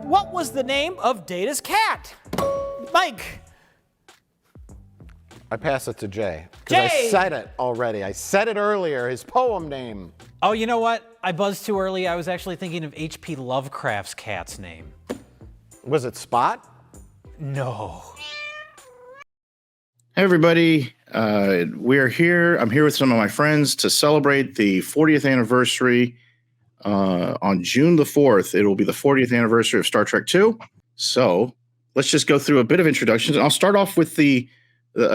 what was the name of Data's cat? Mike. I pass it to Jay. Because I said it already. I said it earlier, his poem name. Oh, you know what? I buzzed too early. I was actually thinking of H.P. Lovecraft's cat's name. Was it Spot? No. Hey everybody, we're here. I'm here with some of my friends to celebrate the 40th anniversary. On June the 4th, it will be the 40th anniversary of Star Trek II. So let's just go through a bit of introductions. I'll start off with a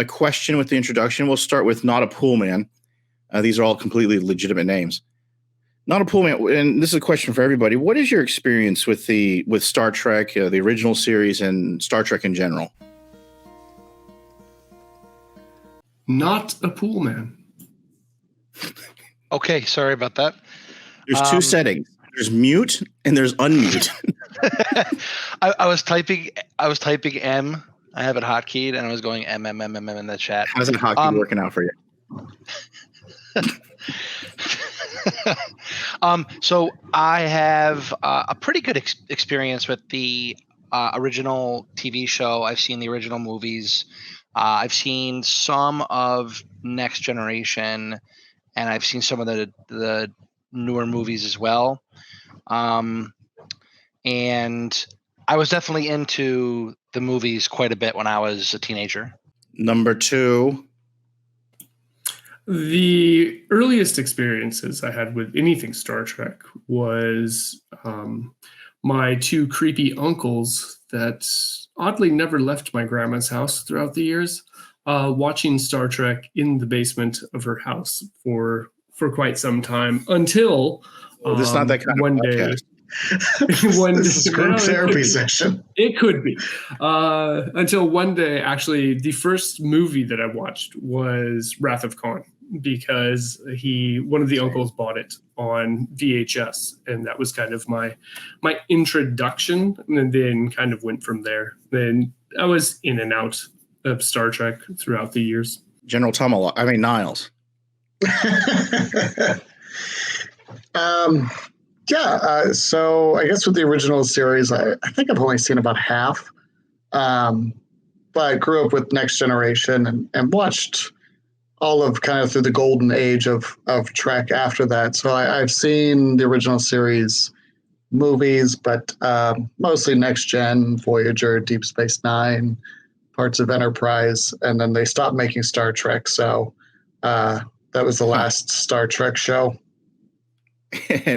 question with the introduction. We'll start with Notapoolman. These are all completely legitimate names. Notapoolman, and this is a question for everybody. What is your experience with Star Trek, the original series, and Star Trek in general? Not a pool man. Okay, sorry about that. There's two settings. There's mute and there's unmute. I was typing M. I have it hotkeyed, and I was going M in the chat. How's that hotkey working out for you? So I have a pretty good experience with the original TV show. I've seen the original movies. I've seen some of Next Generation, and I've seen some of the newer movies as well. And I was definitely into the movies quite a bit when I was a teenager. Number 2. The earliest experiences I had with anything Star Trek was my two creepy uncles that oddly never left my grandma's house throughout the years, watching Star Trek in the basement of her house for quite some time until this is not that kind one of day. This is a group therapy session. It could be. Until one day, actually, the first movie that I watched was Wrath of Khan, because one of the uncles bought it on VHS, and that was kind of my introduction, and then kind of went from there. Then I was in and out of Star Trek throughout the years. General Niles. So I guess with the original series, I think I've only seen about half. But I grew up with Next Generation and watched all of kind of through the golden age of Trek after that. So I've seen the original series movies, but mostly Next Gen, Voyager, Deep Space Nine, parts of Enterprise, and then they stopped making Star Trek. So that was the last Star Trek show.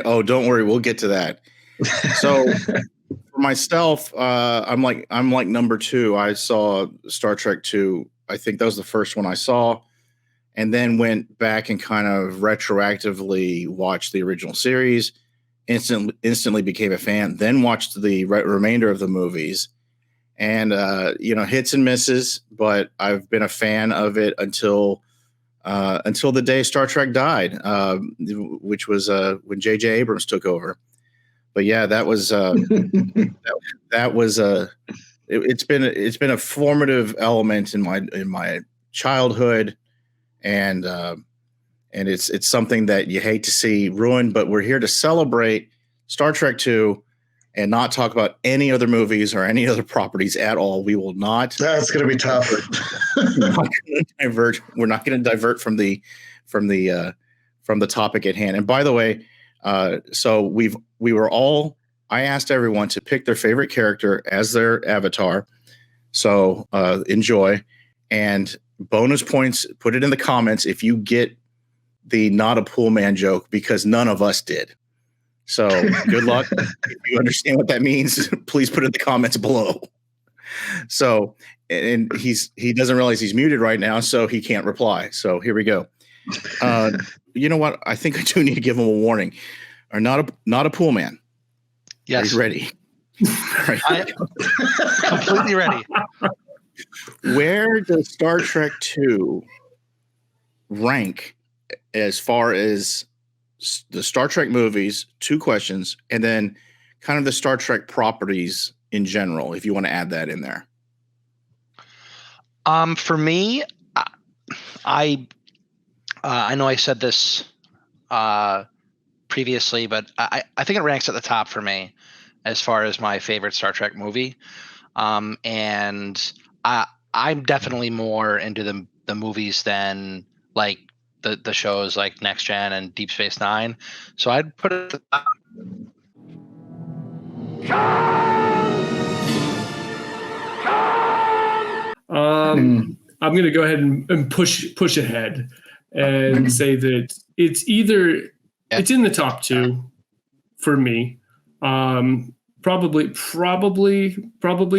Oh, don't worry, we'll get to that. So for myself, I'm like number 2. I saw Star Trek 2. I think that was the first one I saw, and then went back and kind of retroactively watched the original series. Instantly became a fan. Then watched the remainder of the movies, and hits and misses, but I've been a fan of it until the day Star Trek died, which was when J.J. Abrams took over. But yeah, that was it's been a formative element in my childhood, and it's something that you hate to see ruined. But we're here to celebrate Star Trek II and not talk about any other movies or any other properties at all. We will not. That's going to be tough. We're not going to divert from the topic at hand. And by the way, so I asked everyone to pick their favorite character as their avatar. So enjoy, and bonus points. Put it in the comments if you get the not a pool man joke, because none of us did. So good luck. If you understand what that means, please put it in the comments below. So, and he doesn't realize he's muted right now, so he can't reply. So here we go. You know what? I think I do need to give him a warning. Or not a pool man. Yes. He's ready. Right. I completely ready. Where does Star Trek II rank as far as the Star Trek movies? 2 questions, and then kind of the Star Trek properties in general, if you want to add that in there. For me, I know I said this previously, but I think it ranks at the top for me. as far as my favorite Star Trek movie. And I'm definitely more into the movies than like the shows like Next Gen and Deep Space Nine. So I'd put it at the top. I'm going to go ahead and push ahead and say that it's in the top two for me. Probably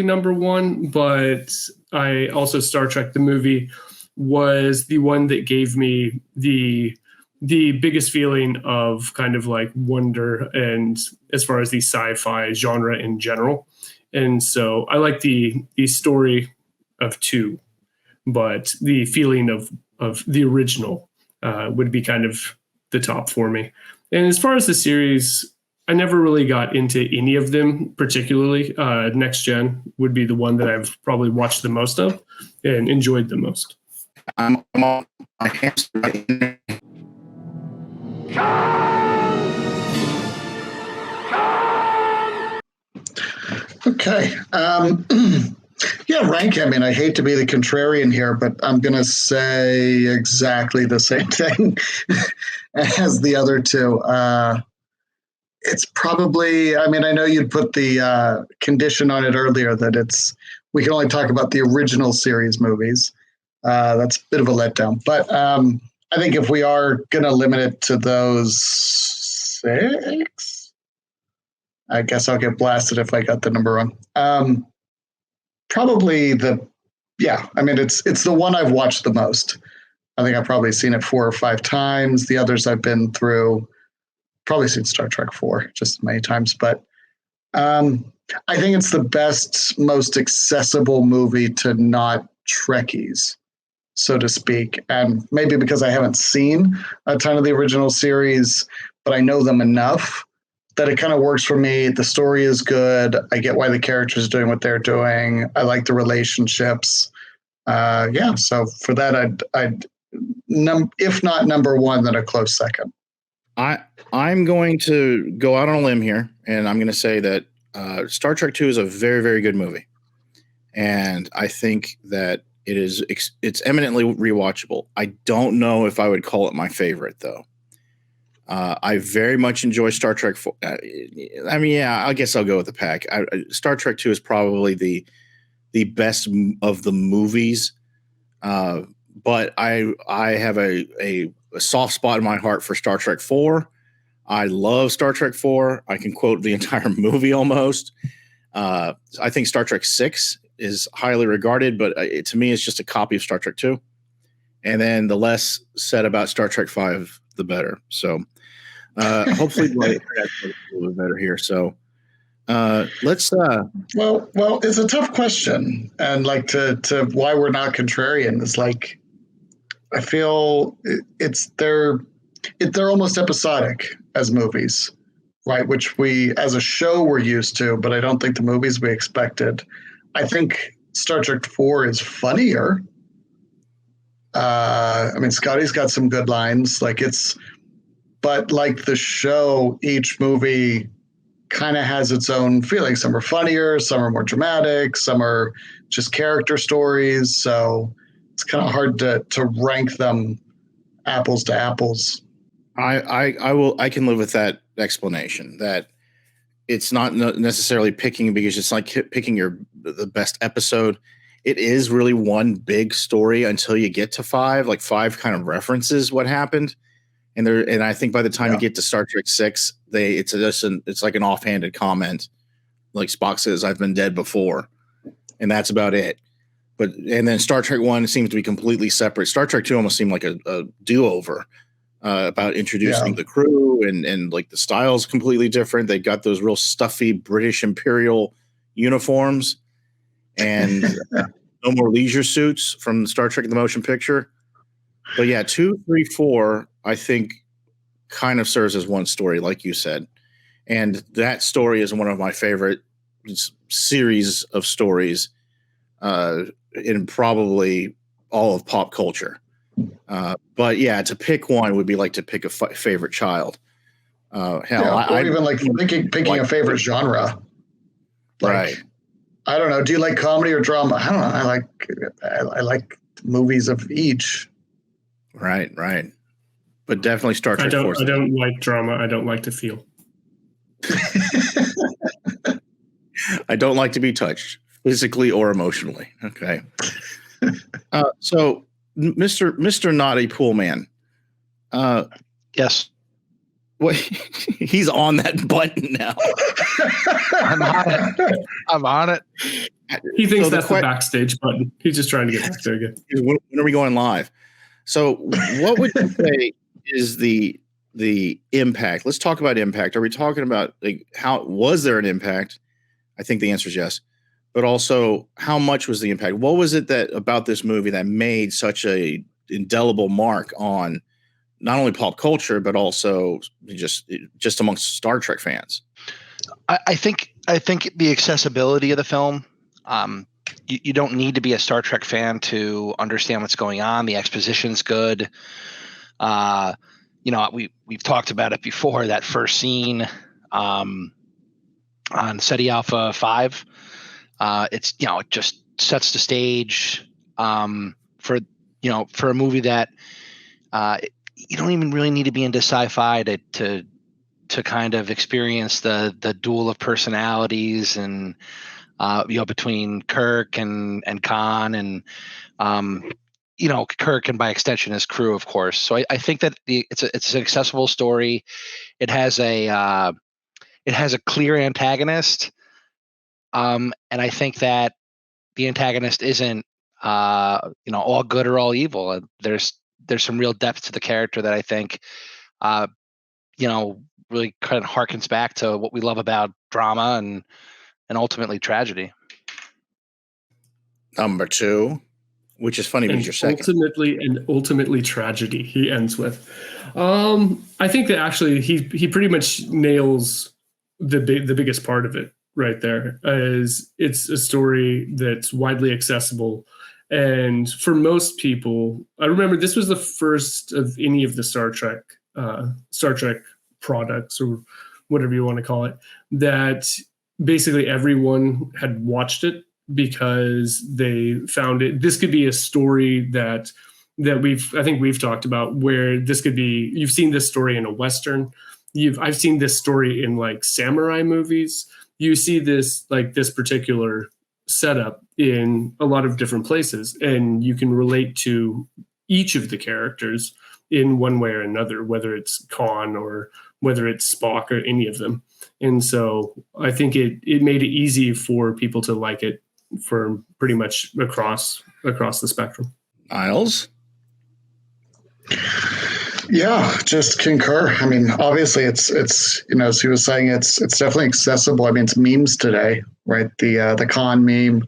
number one, but I also Star Trek the movie was the one that gave me the biggest feeling of kind of like wonder, and as far as the sci-fi genre in general. And so I like the story of two, but the feeling of the original would be kind of the top for me. And as far as the series, I never really got into any of them particularly. Next Gen would be the one that I've probably watched the most of and enjoyed the most. I'm on my hamster right in Okay. Yeah, rank. I mean, I hate to be the contrarian here, but I'm going to say exactly the same thing as the other two. It's probably, I mean, I know you'd put the condition on it earlier that we can only talk about the original series movies. That's a bit of a letdown. But I think if we are going to limit it to those 6, I guess I'll get blasted if I got the number wrong. Probably I mean, it's the one I've watched the most. I think I've probably seen it 4 or 5 times. The others I've been through, probably seen Star Trek 4 just as many times. But I think it's the best, most accessible movie to not Trekkies, so to speak. And maybe because I haven't seen a ton of the original series, but I know them enough that it kind of works for me. The story is good. I get why the characters are doing what they're doing. I like the relationships. So for that, I'd if not number one, then a close second. I'm going to go out on a limb here, and I'm going to say that Star Trek II is a very, very good movie, and I think that it's eminently rewatchable. I don't know if I would call it my favorite, though. I very much enjoy Star Trek 4. I guess I'll go with the pack. Star Trek 2 is probably the best of the movies, but I have a soft spot in my heart for Star Trek 4. I love Star Trek 4. I can quote the entire movie almost. I think Star Trek 6 is highly regarded, but to me, it's just a copy of Star Trek 2. And then the less said about Star Trek 5, the better. So hopefully we'll get a little bit better here. So let's. Well, it's a tough question, and like to why we're not contrarian is like I feel they're almost episodic as movies, right? Which we as a show we're used to, but I don't think the movies we expected. I think Star Trek 4 is funnier. I mean, Scotty's got some good lines. But like the show, each movie kind of has its own feeling. Some are funnier, some are more dramatic, some are just character stories. So it's kind of hard to rank them apples to apples. I can live with that explanation that it's not necessarily picking because it's like picking the best episode. It is really one big story until you get to 5. Like 5 kind of references what happened. And I think by the time you get to Star Trek 6, it's like an offhanded comment, like Spock says, "I've been dead before," and that's about it. And then Star Trek 1 seems to be completely separate. Star Trek 2 almost seemed like a do-over about introducing the crew, and like the style's completely different. They got those real stuffy British Imperial uniforms, and no more leisure suits from Star Trek: The Motion Picture. But yeah, 2, 3, 4, I think kind of serves as one story, like you said. And that story is one of my favorite series of stories in probably all of pop culture. But yeah, to pick one would be like to pick a favorite child. Or even like picking a favorite genre. Like, Right. I don't know. Do you like comedy or drama? I don't know. I like movies of each. Right. But definitely Star I Trek Force. don't like drama. I don't like to feel. I don't like to be touched physically or emotionally. Okay. So, Mr. Notapoolman, Yes. what he's on that button now. I'm on it. He thinks So that's the backstage button. He's just trying to get back there again. When are we going live? So, what would you say is the impact? Let's talk about impact. Are we talking about like how was there an impact? I think the answer is yes. But also, how much was the impact? What was it that about this movie that made such a indelible mark on not only pop culture but also just amongst Star Trek fans? I think the accessibility of the film. You don't need to be a Star Trek fan to understand what's going on. The exposition's good. We've talked about it before. That first scene on SETI Alpha 5. It just sets the stage for a movie that you don't even really need to be into sci-fi to kind of experience the duel of personalities and between Kirk and Khan and Kirk and by extension his crew, of course. So I think that it's an accessible story. It has a clear antagonist, and I think that the antagonist isn't all good or all evil. There's some real depth to the character that I think really kind of harkens back to what we love about drama and ultimately tragedy. Number 2, which is funny because you're second. Ultimately tragedy. He ends with. I think that actually he pretty much nails the biggest part of it right there. Is it's a story that's widely accessible, and for most people, I remember this was the first of any of the Star Trek products or whatever you want to call it that basically everyone had watched it because they found it. This could be a story that I think we've talked about where this could be. You've seen this story in a Western. I've seen this story in like samurai movies. You see this particular setup in a lot of different places, and you can relate to each of the characters in one way or another, whether it's Khan or whether it's Spock or any of them. And so I think it made it easy for people to like it for pretty much across the spectrum. Niles? Yeah, just concur. I mean, obviously it's as he was saying, it's definitely accessible. I mean, it's memes today, right? The Khan meme.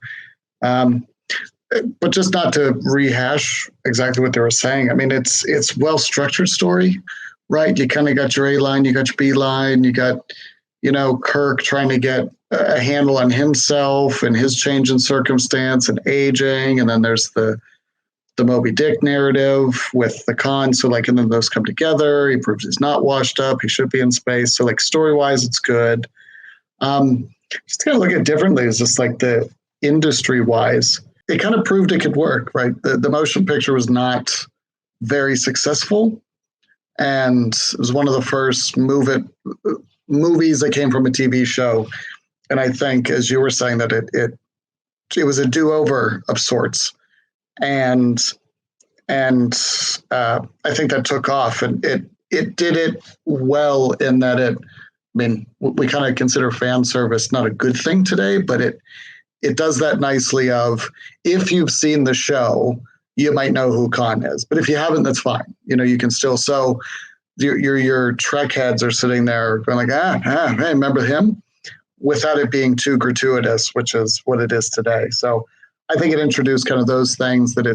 But just not to rehash exactly what they were saying. I mean, it's well-structured story, right? You kind of got your A line, you got your B line, you got, Kirk trying to get a handle on himself and his change in circumstance and aging. And then there's the Moby Dick narrative with the Khan. So and then those come together. He proves he's not washed up. He should be in space. So story-wise, it's good. Just kind of look at it differently. It's just the industry-wise, it kind of proved it could work, right? The motion picture was not very successful. And it was one of the first movies that came from a TV show. And I think, as you were saying, that it was a do-over of sorts. And I think that took off, and it did it well in that we kind of consider fan service not a good thing today, but it does that nicely of, if you've seen the show, you might know who Khan is. But if you haven't, that's fine. You can still, so your Trek heads are sitting there going hey, remember him? Without it being too gratuitous, which is what it is today. So I think it introduced kind of those things that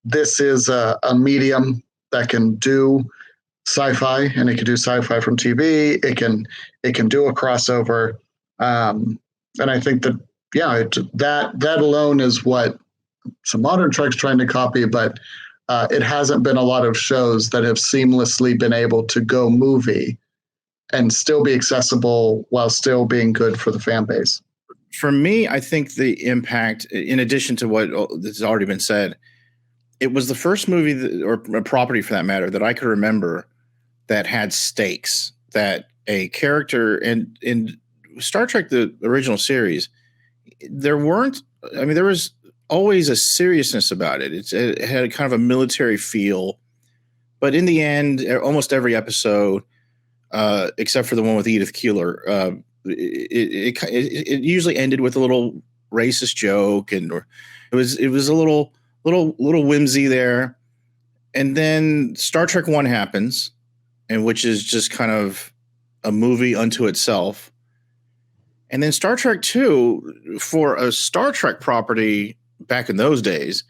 this is a medium that can do sci-fi, and it can do sci-fi from TV. It can do a crossover. And I think that, that alone is what some modern Trek's trying to copy, but it hasn't been a lot of shows that have seamlessly been able to go movie and still be accessible while still being good for the fan base. For me, I think the impact, in addition to what has already been said, it was the first movie or a property for that matter that I could remember that had stakes, that a character in Star Trek, the original series, there was always a seriousness about it. It had a kind of a military feel, but in the end, almost every episode, except for the one with Edith Keeler, it usually ended with a little racist joke, or it was a little whimsy there. And then Star Trek 1 happens, and which is just kind of a movie unto itself. And then Star Trek 2, for a Star Trek property back in those days,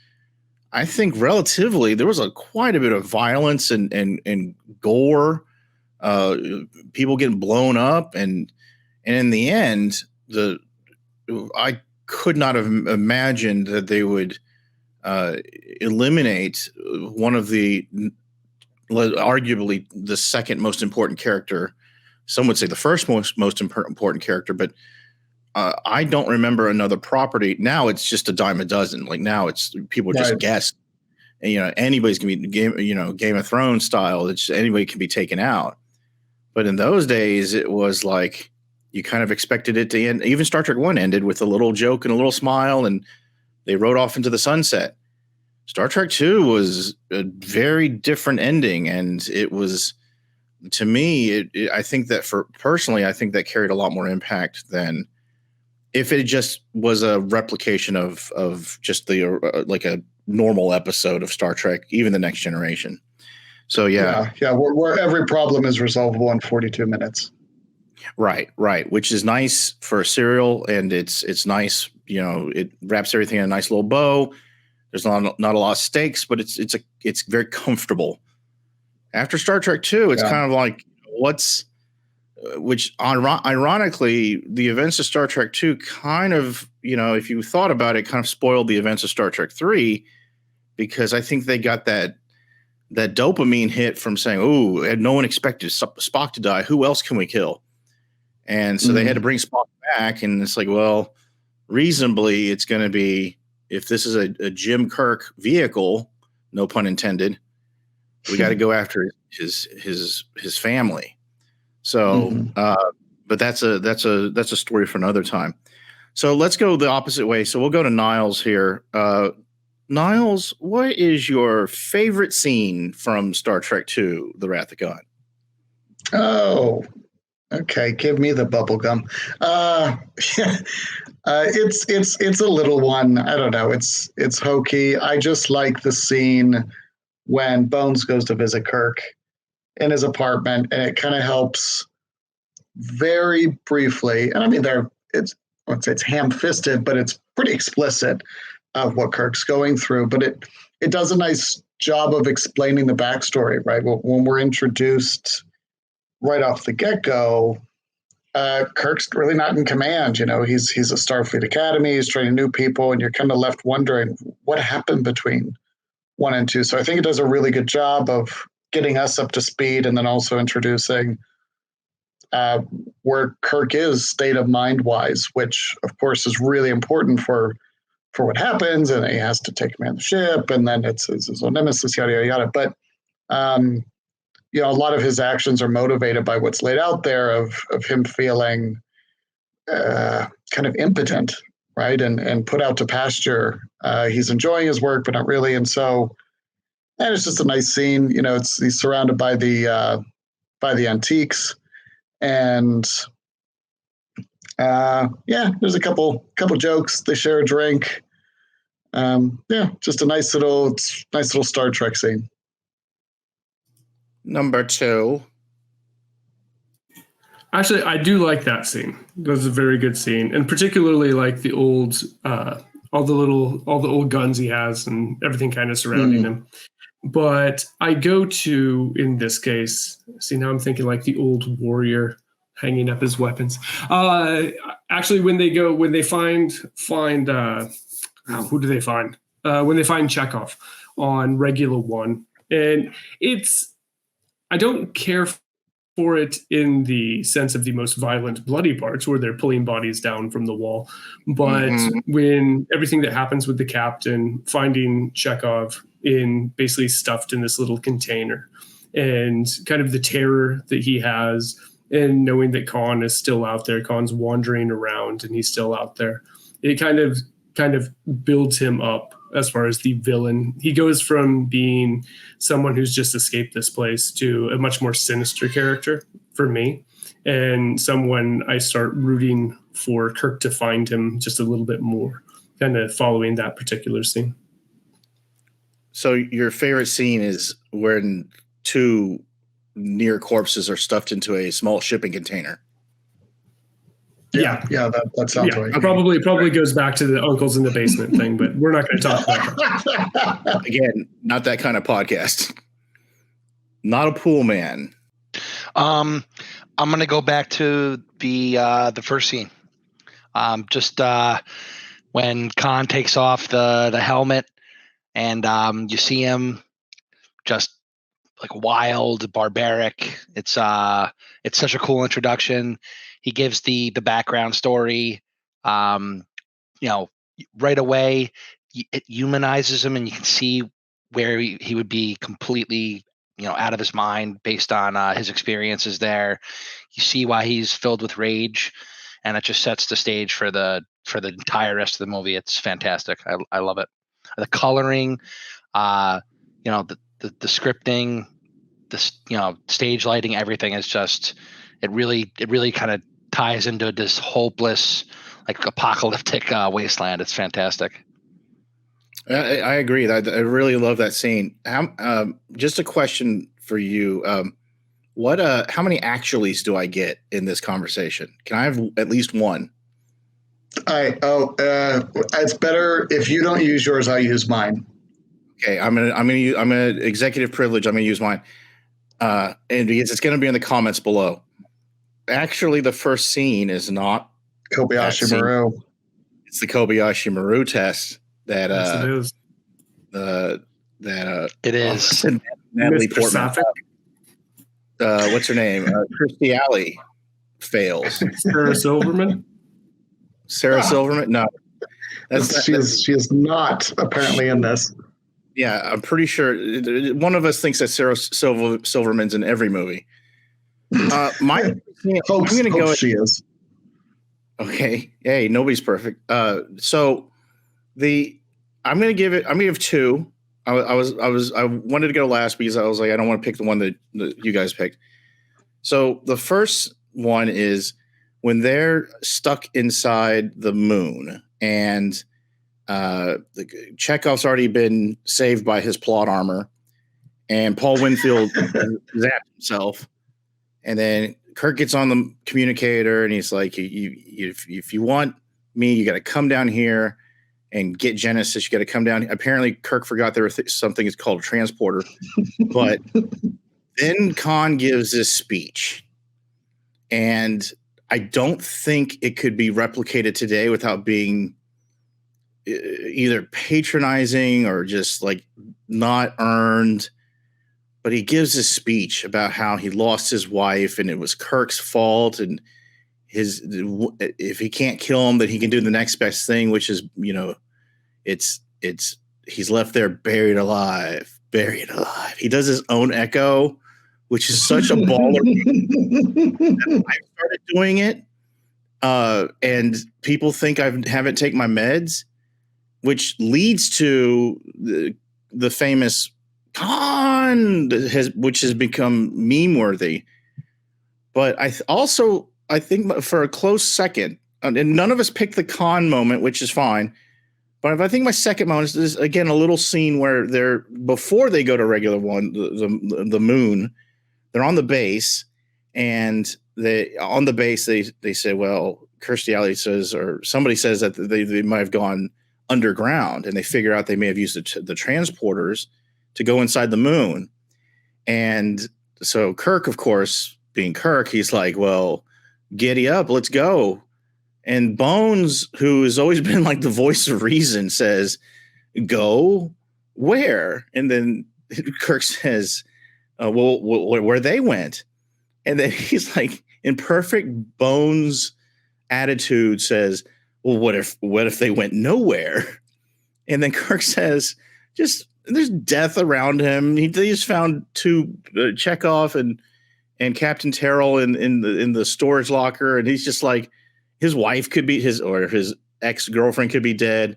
I think relatively there was quite a bit of violence and gore, people getting blown up, and in the end, I could not have imagined that they would eliminate one of the arguably the second most important character. Some would say the first most important character, but I don't remember another property. Now it's just a dime a dozen. Like now it's people just guess. And, anybody's gonna be Game of Thrones style. It's anybody can be taken out. But in those days, it was like you kind of expected it to end. Even Star Trek 1 ended with a little joke and a little smile, and they rode off into the sunset. Star Trek 2 was a very different ending, and it was, to me, I think that I think that carried a lot more impact than if it just was a replication of just the like a normal episode of Star Trek, even the Next Generation. So yeah, where every problem is resolvable in 42 minutes. Right, which is nice for a serial, and it's nice. It wraps everything in a nice little bow. There's not a lot of stakes, but it's very comfortable. After Star Trek 2, it's kind of like which ironically, the events of Star Trek 2 kind of, if you thought about it, kind of spoiled the events of Star Trek 3, because I think they got that dopamine hit from saying, "Oh, no one expected Spock to die. Who else can we kill?" And so they had to bring Spock back, and it's like, well, reasonably, it's going to be, if this is a Jim Kirk vehicle, no pun intended, we got to go after his family. So, but that's a story for another time. So let's go the opposite way. So we'll go to Niles here. Niles, what is your favorite scene from Star Trek II, The Wrath of Khan? Oh, okay. Give me the bubble gum. It's a little one. I don't know. It's hokey. I just like the scene when Bones goes to visit Kirk in his apartment, and it kind of helps very briefly. And I mean, I wouldn't say it's ham-fisted, but it's pretty explicit of what Kirk's going through. But it does a nice job of explaining the backstory, right? When we're introduced right off the get-go, Kirk's really not in command. He's a Starfleet Academy. He's training new people, and you're kind of left wondering what happened between 1 and 2. So I think it does a really good job of getting us up to speed, and then also introducing where Kirk is state of mind wise, which of course is really important for what happens. And he has to take command of the ship, and then it's his own nemesis, yada, yada, yada. But, a lot of his actions are motivated by what's laid out there of him feeling kind of impotent, right? And put out to pasture. He's enjoying his work, but not really. And so, and it's just a nice scene. He's surrounded by the antiques, and there's a couple jokes. They share a drink. Just a nice little Star Trek scene. Number 2. Actually, I do like that scene. That's a very good scene, and particularly like the old, all the old guns he has and everything kind of surrounding him. But I go to, in this case, see, now I'm thinking like the old warrior hanging up his weapons. Actually, when they find who do they find? When they find Chekhov on Regula 1, and I don't care for it in the sense of the most violent, bloody parts where they're pulling bodies down from the wall. But when everything that happens with the captain finding Chekhov basically stuffed in this little container, and kind of the terror that he has, and knowing that Khan is still out there, Khan's wandering around and he's still out there, it kind of builds him up as far as the villain. He goes from being someone who's just escaped this place to a much more sinister character for me, and someone I start rooting for Kirk to find him just a little bit more, kind of following that particular scene. So your favorite scene is when two near corpses are stuffed into a small shipping container. Yeah, that sounds right. Probably goes back to the uncles in the basement thing, but we're not going to talk about that. Again, not that kind of podcast. Notapoolman. I'm going to go back to the first scene. Just when Khan takes off the helmet, and you see him just like wild, barbaric. It's such a cool introduction. He gives the background story. Right away, it humanizes him, and you can see where he would be completely, out of his mind based on his experiences there. You see why he's filled with rage, and it just sets the stage for the entire rest of the movie. It's fantastic. I love it. The coloring, the scripting, the stage lighting, everything is just it really kind of ties into this hopeless, like apocalyptic wasteland. It's fantastic. I agree. I really love that scene. Just a question for you. How many actuallys do I get in this conversation? Can I have at least one? It's better if you don't use yours, I'll use mine. Okay, I'm gonna executive privilege. I'm gonna use mine, and because it's gonna be in the comments below. Actually, the first scene is not Kobayashi Maru. It's the Kobayashi Maru test that yes, it is. It is. Natalie Portman. What's her name? Kirstie Alley fails. Sarah Silverman. Sarah Silverman? No. She is not apparently in this. Yeah, I'm pretty sure one of us thinks that Sarah Silverman's in every movie. I'm going to go. She is. Okay. Hey, nobody's perfect. So I'm going to give two. I wanted to go last because I was like, I don't want to pick the one that you guys picked. So the first one is when they're stuck inside the moon, and Chekhov's already been saved by his plot armor, and Paul Winfield zapped himself, and then Kirk gets on the communicator, and he's like, if you want me, you got to come down here and get Genesis. You got to come down. Apparently, Kirk forgot there was something is called a transporter, but then Khan gives this speech, and I don't think it could be replicated today without being either patronizing or just like not earned. But he gives this speech about how he lost his wife and it was Kirk's fault, and if he can't kill him, then he can do the next best thing, which is, he's left there buried alive. He does his own echo, which is such a baller. I started doing it, and people think I haven't taken my meds, which leads to the famous Khan, which has become meme worthy. But I think for a close second, and none of us picked the Khan moment, which is fine. But I think my second moment is again a little scene where before they go to regular one, the moon. They're on the base, and they say, well, Kirstie Alley says, or somebody says that they might have gone underground, and they figure out they may have used the transporters to go inside the moon. And so Kirk, of course, being Kirk, he's like, well, giddy up, let's go. And Bones, who has always been like the voice of reason, says, go where? And then Kirk says, well, where they went. And then he's like, in perfect Bones attitude, says, well, what if they went nowhere? And then Kirk says, just there's death around him. They just found two Chekhov and Captain Terrell in the storage locker, and he's just like, his wife could be his ex-girlfriend could be dead,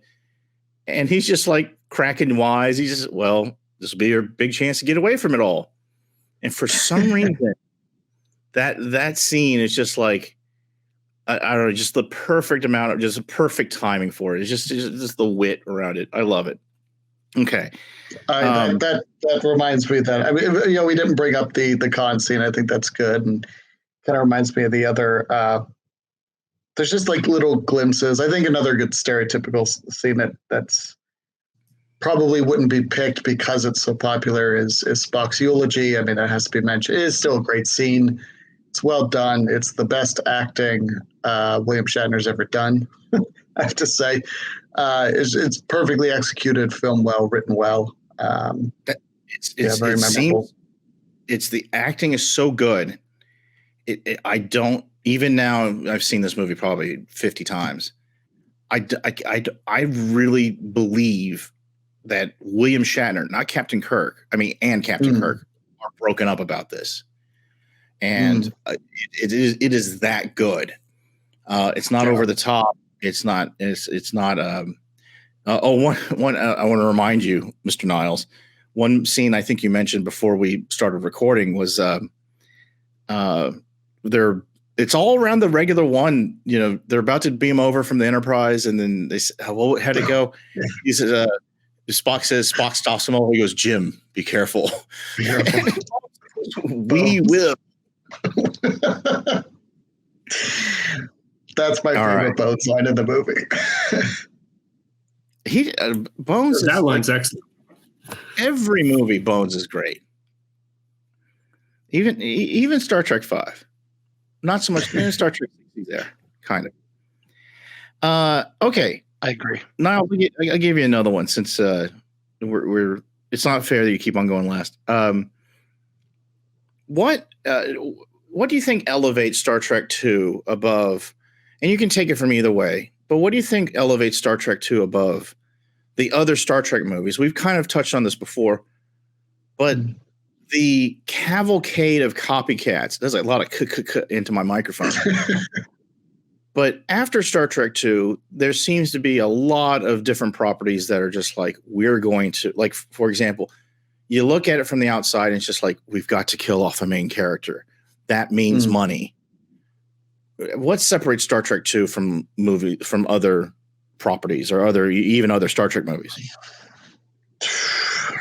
and he's just like cracking wise. He's just, well, this will be your big chance to get away from it all. And for some reason, that scene is just like, I don't know, just the perfect amount of just perfect timing for it. It's just the wit around it. I love it. Okay. That reminds me that, I mean, we didn't bring up the con scene. I think that's good, and kind of reminds me of the other. There's just like little glimpses. I think another good stereotypical scene that's probably wouldn't be picked because it's so popular is Spock's eulogy. I mean, that has to be mentioned. It is still a great scene. It's well done. It's the best acting William Shatner's ever done, I have to say. It's perfectly executed, filmed well, written well. It's very memorable. It's the acting is so good. I don't, even now, I've seen this movie probably 50 times. I really believe that William Shatner, not Captain Kirk, and Captain Kirk are broken up about this. And it is that good. It's not over the top. It's not. One. I want to remind you, Mr. Niles. One scene I think you mentioned before we started recording was it's all around the regular one. They're about to beam over from the Enterprise, and then they said, "Well, how'd it go?" He says, "Spock stops him over. He goes, Jim, be careful. Be careful. We will." That's my favorite Bones line in the movie. Bones. That line's excellent. Every movie, Bones is great. Even Star Trek V. Not so much. Star Trek VI there, kind of. Okay, I agree. Now I'll give you another one since we're. It's not fair that you keep on going last. What do you think elevates Star Trek II above? And you can take it from either way. But what do you think elevates Star Trek II above the other Star Trek movies? We've kind of touched on this before, but the cavalcade of copycats. There's a lot of into my microphone. But after Star Trek II, there seems to be a lot of different properties that are just like, we're going to, like, for example, you look at it from the outside and it's just like, we've got to kill off a main character. That means money. What separates Star Trek II from other properties or even other Star Trek movies?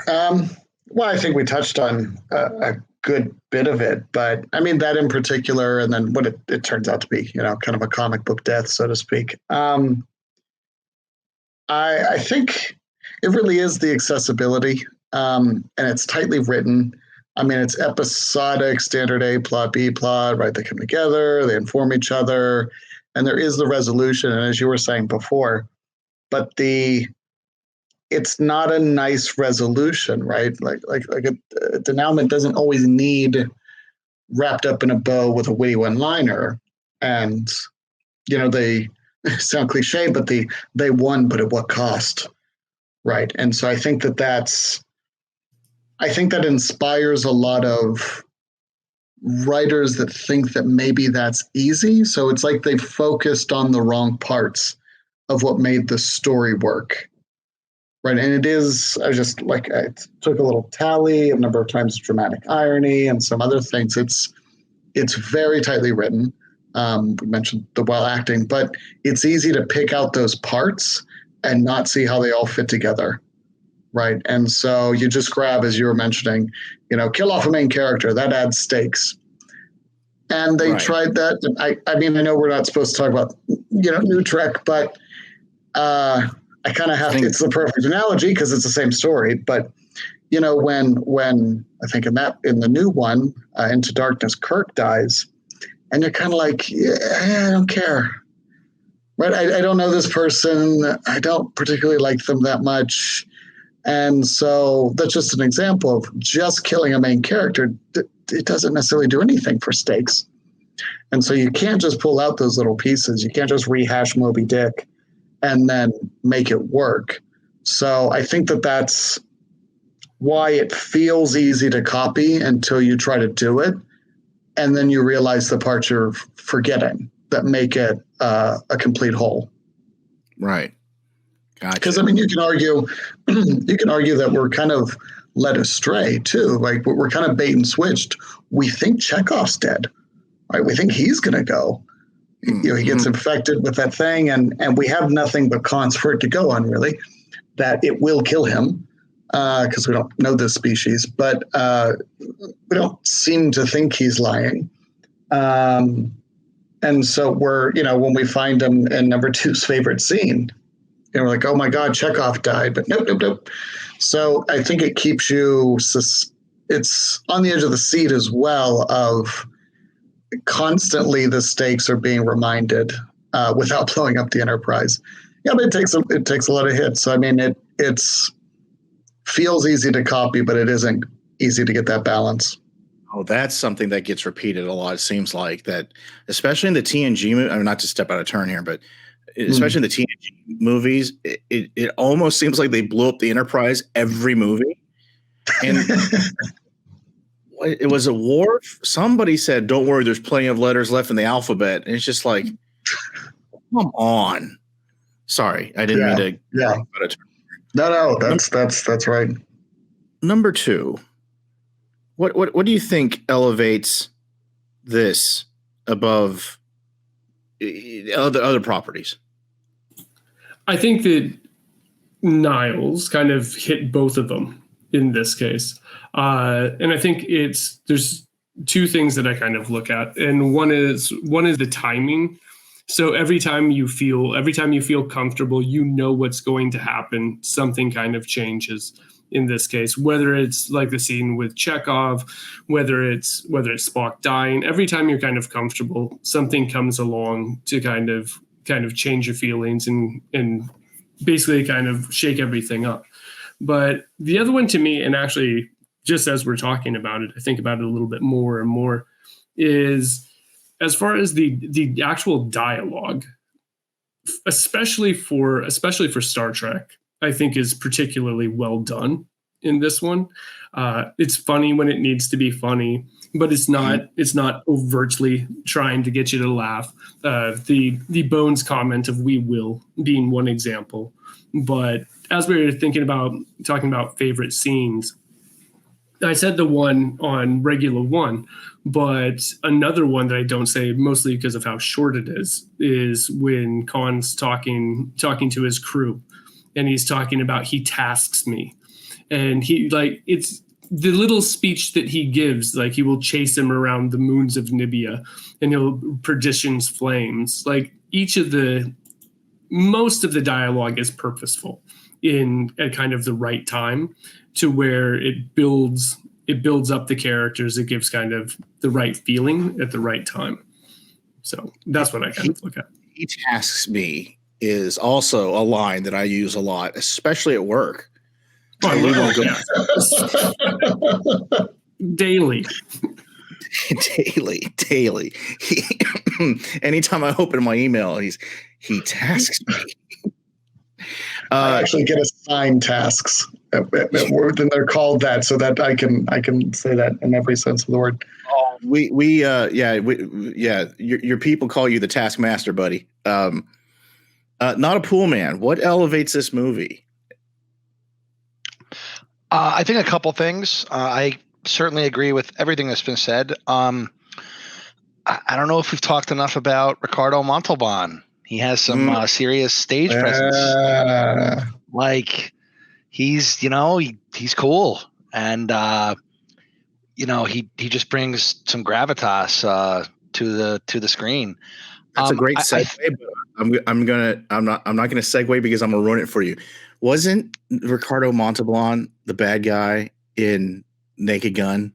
Well, I think we touched on a good bit of it, but I mean that in particular, and then what it turns out to be, kind of a comic book death, so to speak. I think it really is the accessibility, and it's tightly written. I mean, it's episodic, standard A plot, B plot, right? They come together, they inform each other, and there is the resolution. And as you were saying before, but it's not a nice resolution, right? Like a denouement doesn't always need wrapped up in a bow with a witty one-liner. And, they sound cliche, but they won, but at what cost, right? And so I think that inspires a lot of writers that think that maybe that's easy. So it's like they focused on the wrong parts of what made the story work. Right. And it is, I took a little tally, a number of times dramatic irony and some other things. It's very tightly written. We mentioned the well acting, but it's easy to pick out those parts and not see how they all fit together. Right. And so you just grab, as you were mentioning, kill off a main character, that adds stakes. And they tried that. I mean, I know we're not supposed to talk about, New Trek, but I kind of have to, it's the perfect analogy because it's the same story. But, when I think in the new one, Into Darkness, Kirk dies, and you're kind of like, I don't care. Right. I don't know this person. I don't particularly like them that much. And so that's just an example of just killing a main character it doesn't necessarily do anything for stakes. And so you can't just pull out those little pieces. You can't just rehash Moby Dick and then make it work. So I think that's why it feels easy to copy until you try to do it. And then you realize the parts you're forgetting that make it a complete whole. Right. Gotcha. Because, I mean, you can argue that we're kind of led astray too. Like, we're kind of bait and switched. We think Chekhov's dead, right? We think he's going to go. You know, he gets infected with that thing, and we have nothing but cons for it to go on, really, that it will kill him because we don't know this species, but we don't seem to think he's lying. And so we're, you know, when we find him in number 2's favorite scene, you know, we're like, oh my God, Chekhov died, but nope. So I think it keeps you, it's on the edge of the seat as well of constantly the stakes are being reminded without blowing up the Enterprise. Yeah, but it takes a lot of hits. So, I mean, it's feels easy to copy, but it isn't easy to get that balance. Oh, that's something that gets repeated a lot. It seems like that, especially in the TNG movie. I mean, not to step out of turn here, but especially in the TNG movies, it almost seems like they blew up the Enterprise every movie. And it was a Worf. Somebody said, "Don't worry, there's plenty of letters left in the alphabet." And it's just like, come on. Sorry, I didn't mean to. Yeah. No, that's right. Number 2. What do you think elevates this above other properties? I think that Niles kind of hit both of them in this case. And I think there's 2 things that I kind of look at. And one is the timing. So every time you feel comfortable, you know what's going to happen. Something kind of changes in this case, whether it's like the scene with Chekhov, whether it's Spock dying. Every time you're kind of comfortable, something comes along to kind of change your feelings and basically kind of shake everything up. But the other one to me, and actually just as we're talking about it, I think about it a little bit more and more, is as far as the actual dialogue, especially for Star Trek, I think is particularly well done in this one. It's funny when it needs to be funny, but it's not overtly trying to get you to laugh. The Bones comment of "we will" being one example. But as we were talking about favorite scenes, I said the one on Regular One, but another one that I don't say, mostly because of how short it is when Khan's talking to his crew, and he's talking about he tasks me, and it's the little speech that he gives, like he will chase him around the moons of Nibia, and he'll perdition's flames. Like most of the dialogue is purposeful at kind of the right time, to where it builds up the characters. It gives kind of the right feeling at the right time. So that's what I kind of look at. He tasks me is also a line that I use a lot, especially at work. Daily. Anytime I open my email, he tasks me. I actually get assigned tasks at work, and they're called that, so that I can say that in every sense of the word. Oh, your people call you the taskmaster, buddy. Notapoolman, what elevates this movie? I think a couple things. I certainly agree with everything that's been said. I don't know if we've talked enough about Ricardo Montalban. He has some serious stage presence. Like he's cool, and he just brings some gravitas to the screen. That's a great segue. But I'm not gonna segue because I'm gonna ruin it for you. Wasn't Ricardo Montalban the bad guy in Naked Gun,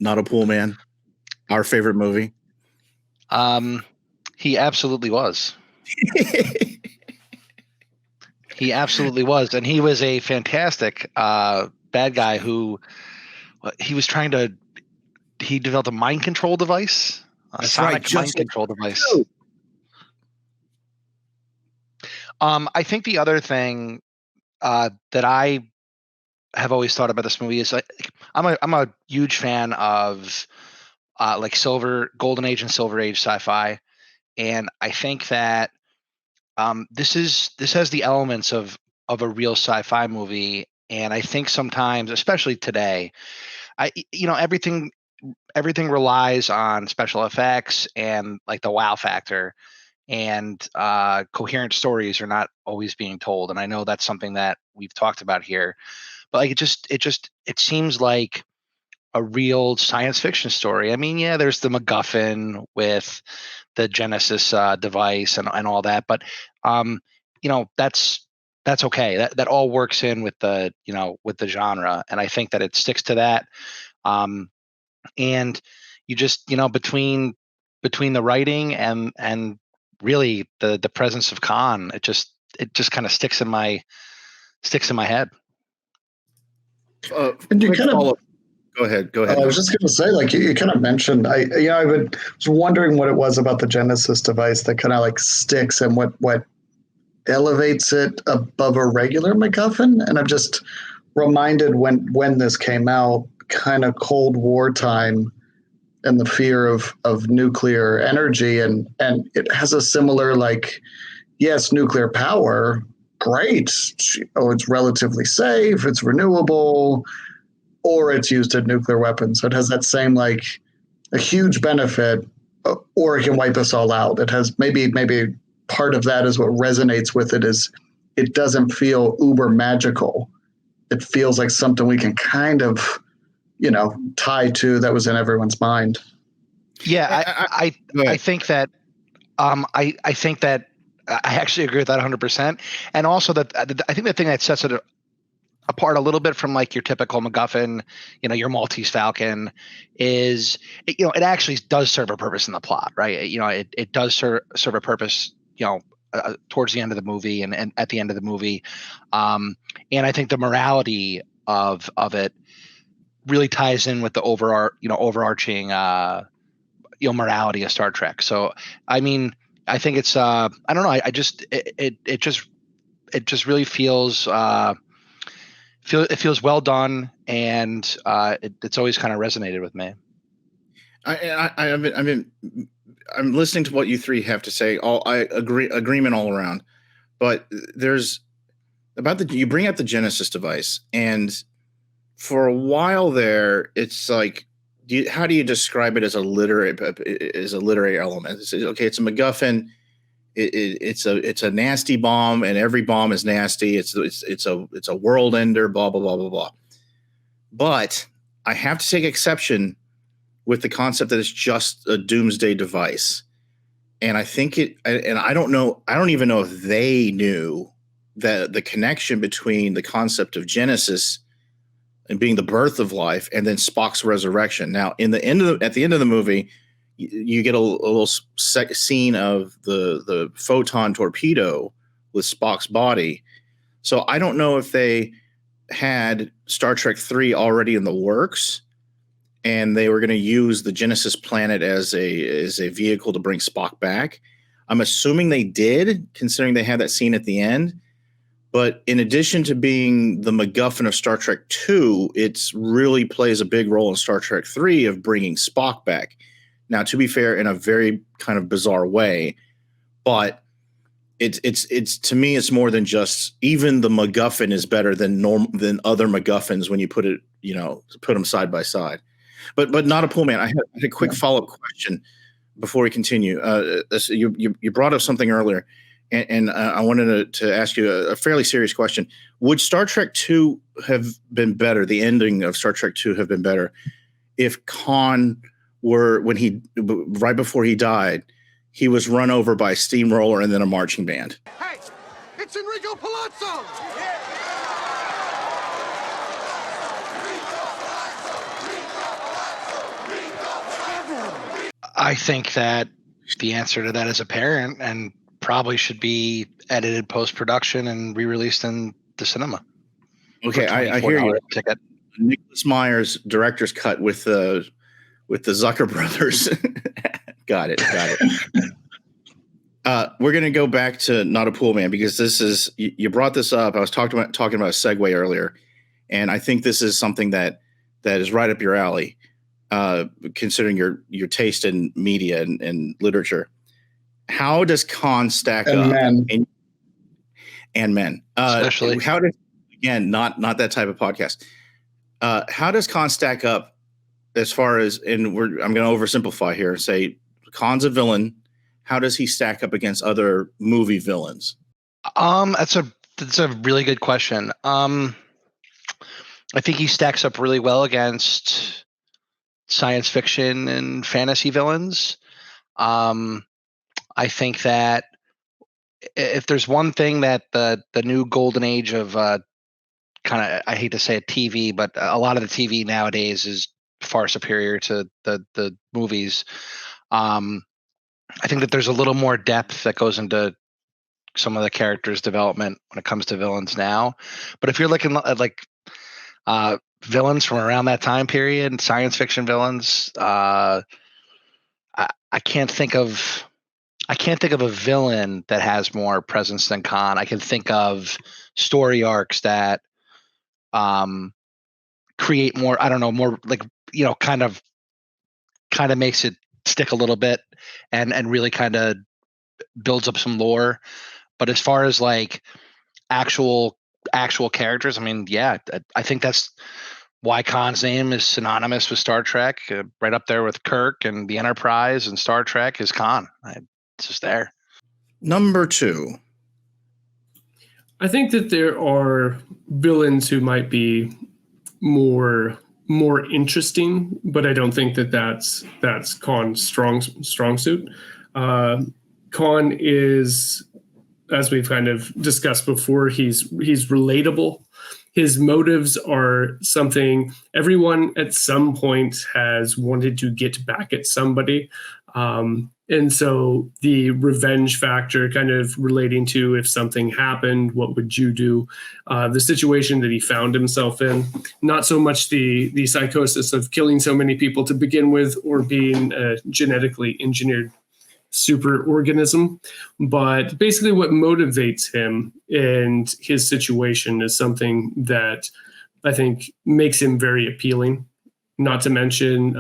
Notapoolman, our favorite movie? He absolutely was. He absolutely was, and he was a fantastic bad guy who he was trying to he developed a mind control device, a That's sonic right, mind just control device. two. I think the other thing that I have always thought about this movie is like I'm a huge fan of like golden age and silver age sci-fi, and I think that this has the elements of a real sci-fi movie, and I think sometimes, especially today, everything relies on special effects and like the wow factor, and coherent stories are not always being told, and I know that's something that we've talked about here, but like it seems like a real science fiction story. I mean, yeah, there's the MacGuffin with the Genesis device and all that, but um, that's okay. That all works in with the with the genre, and I think that it sticks to that. Um, and you just between the writing and really the presence of Khan, it just kind of sticks in my head. And you Quick kind of follow-up. Go ahead. I was just going to say, like you kind of mentioned, was wondering what it was about the Genesis device that kind of like sticks and what elevates it above a regular MacGuffin. And I'm just reminded when this came out, kind of Cold War time and the fear of nuclear energy, and it has a similar like, yes, nuclear power, great. Oh, it's relatively safe, it's renewable, or it's used in nuclear weapons. So it has that same like a huge benefit, or it can wipe us all out. It has maybe part of that is what resonates with it is it doesn't feel uber magical. It feels like something we can kind of, tie to that was in everyone's mind. Yeah, I think that I think that I actually agree with that 100%. And also that I think the thing that sets it apart a little bit from like your typical MacGuffin, your Maltese Falcon, is it actually does serve a purpose in the plot, right? It does serve a purpose, towards the end of the movie and at the end of the movie, and I think the morality of it really ties in with the overarching morality of Star Trek. So I mean, I think it's I don't know, it just really feels it feels well done, and it's always kind of resonated with me. I'm listening to what you three have to say. Agreement all around, but there's you bring up the Genesis device, and for a while there, it's like, how do you describe it as a literary element? It's a MacGuffin. It's a nasty bomb, and every bomb is nasty. It's a world ender. Blah blah blah blah blah. But I have to take exception with the concept that it's just a doomsday device, and I think and I don't know. I don't even know if they knew that the connection between the concept of Genesis and being the birth of life, and then Spock's resurrection. Now, at the end of the movie, you get a little scene of the photon torpedo with Spock's body. So I don't know if they had Star Trek 3 already in the works, and they were going to use the Genesis planet as a vehicle to bring Spock back. I'm assuming they did, considering they had that scene at the end. But in addition to being the MacGuffin of Star Trek 2, it really plays a big role in Star Trek 3 of bringing Spock back. Now, to be fair, in a very kind of bizarre way, but it's to me, it's more than just, even the MacGuffin is better than other MacGuffins when you put them side by side. But Notapoolman, I had a quick follow-up question before we continue. You brought up something earlier. And I wanted to ask you a fairly serious question. Would Star Trek 2 have been better, the ending of Star Trek 2 have been better, if Khan right before he died, he was run over by a steamroller and then a marching band? Hey, it's Enrico Palazzo! I think that the answer to that is apparent and probably should be edited post-production and re-released in the cinema. Okay, I hear you. Ticket. Nicholas Meyer's director's cut with the with the Zucker brothers. Got it. We're going to go back to Notapoolman because this is, you brought this up. I was talking about a segue earlier, and I think this is something that is right up your alley, considering your taste in media and literature. How does Khan stack and up? Men. And men, Especially. How does, again, not that type of podcast. How does Khan stack up as far as, and I'm going to oversimplify here and say Khan's a villain. How does he stack up against other movie villains? That's a really good question. I think he stacks up really well against science fiction and fantasy villains. I think that if there's one thing that the new golden age of kind of, I hate to say it, TV, but a lot of the TV nowadays is far superior to the movies. I think that there's a little more depth that goes into some of the characters' development when it comes to villains now. But if you're looking at like villains from around that time period, science fiction villains, I can't think of a villain that has more presence than Khan. I can think of story arcs that create more, I don't know, more like, kind of makes it stick a little bit and really kind of builds up some lore. But as far as like actual characters, I mean, yeah, I think that's why Khan's name is synonymous with Star Trek, right up there with Kirk and the Enterprise and Star Trek is Khan. It's just there. Number 2. I think that there are villains who might be more interesting, but I don't think that that's Khan's strong suit. Khan is, as we've kind of discussed before, he's relatable. His motives are something everyone at some point has wanted to get back at somebody. And so the revenge factor kind of relating to if something happened, what would you do? The situation that he found himself in, not so much the psychosis of killing so many people to begin with or being a genetically engineered super organism, but basically what motivates him and his situation is something that I think makes him very appealing. Not to mention,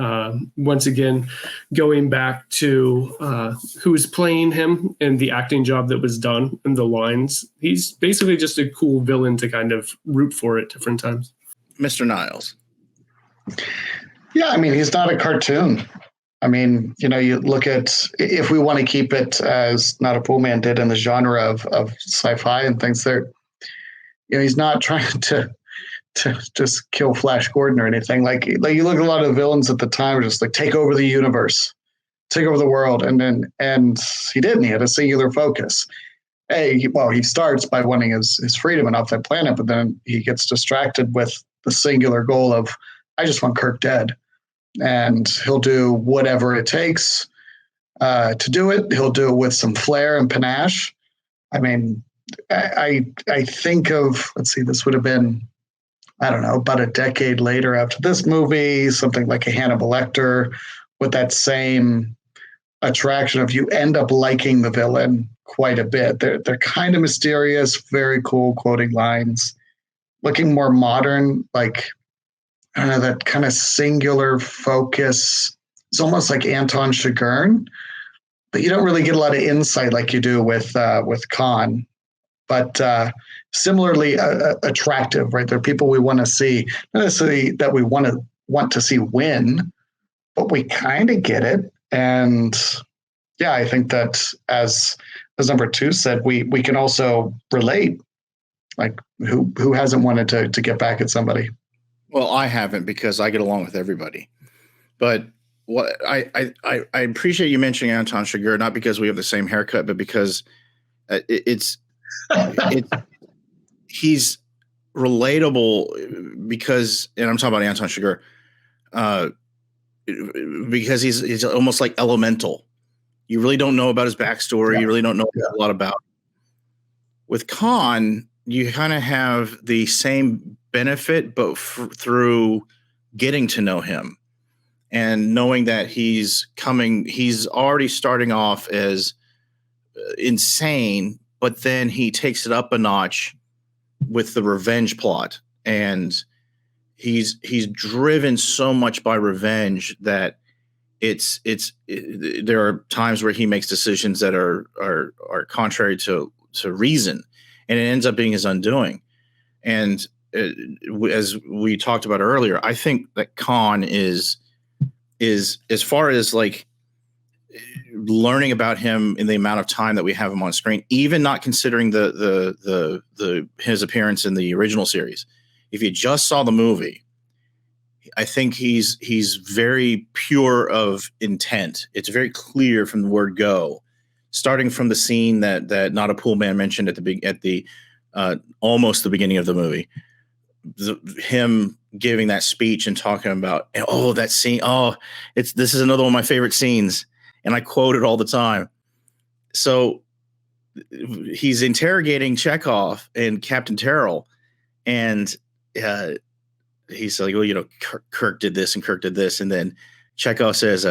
once again, going back to who's playing him and the acting job that was done and the lines, he's basically just a cool villain to kind of root for at different times. Mr. Niles. Yeah, I mean, he's not a cartoon. I mean, you look at, if we want to keep it as Notapoolman did in the genre of sci-fi and things there, he's not trying to just kill Flash Gordon or anything. Like you look at a lot of the villains at the time, just like take over the universe, take over the world. And he didn't. He had a singular focus. He starts by wanting his freedom and off that planet, but then he gets distracted with the singular goal of, I just want Kirk dead. And he'll do whatever it takes to do it. He'll do it with some flair and panache. I mean, I think of, let's see, this would have been, I don't know, about a decade later after this movie, something like a Hannibal Lecter with that same attraction of you end up liking the villain quite a bit. They're kind of mysterious, very cool quoting lines, looking more modern, like that kind of singular focus. It's almost like Anton Chigurh, but you don't really get a lot of insight like you do with Khan. But similarly attractive, right? They're people we want to see, not necessarily that we want to see win, but we kind of get it. And yeah, I think that as number 2 said, we can also relate. Like who hasn't wanted to get back at somebody? Well, I haven't because I get along with everybody. But what I appreciate you mentioning Anton Chigurh, not because we have the same haircut, but because he's relatable because, and I'm talking about Anton Chigurh, because he's almost like elemental. You really don't know about his backstory. Yeah. You really don't know a lot about. With Khan, you kind of have the same benefit, but through getting to know him. and knowing that he's already starting off as insane, but then he takes it up a notch with the revenge plot, and he's driven so much by revenge that there are times where he makes decisions that are contrary to reason, and it ends up being his undoing. And as we talked about earlier, I think that Khan is as far as like learning about him in the amount of time that we have him on screen, even not considering his appearance in the original series. If you just saw the movie, I think he's very pure of intent. It's very clear from the word go, starting from the scene that Notapoolman mentioned at the almost the beginning of the movie. Him giving that speech and talking about, that scene. This is another one of my favorite scenes, and I quote it all the time. So he's interrogating Chekhov and Captain Terrell, and he's like, well, Kirk did this and Kirk did this, and then Chekhov says,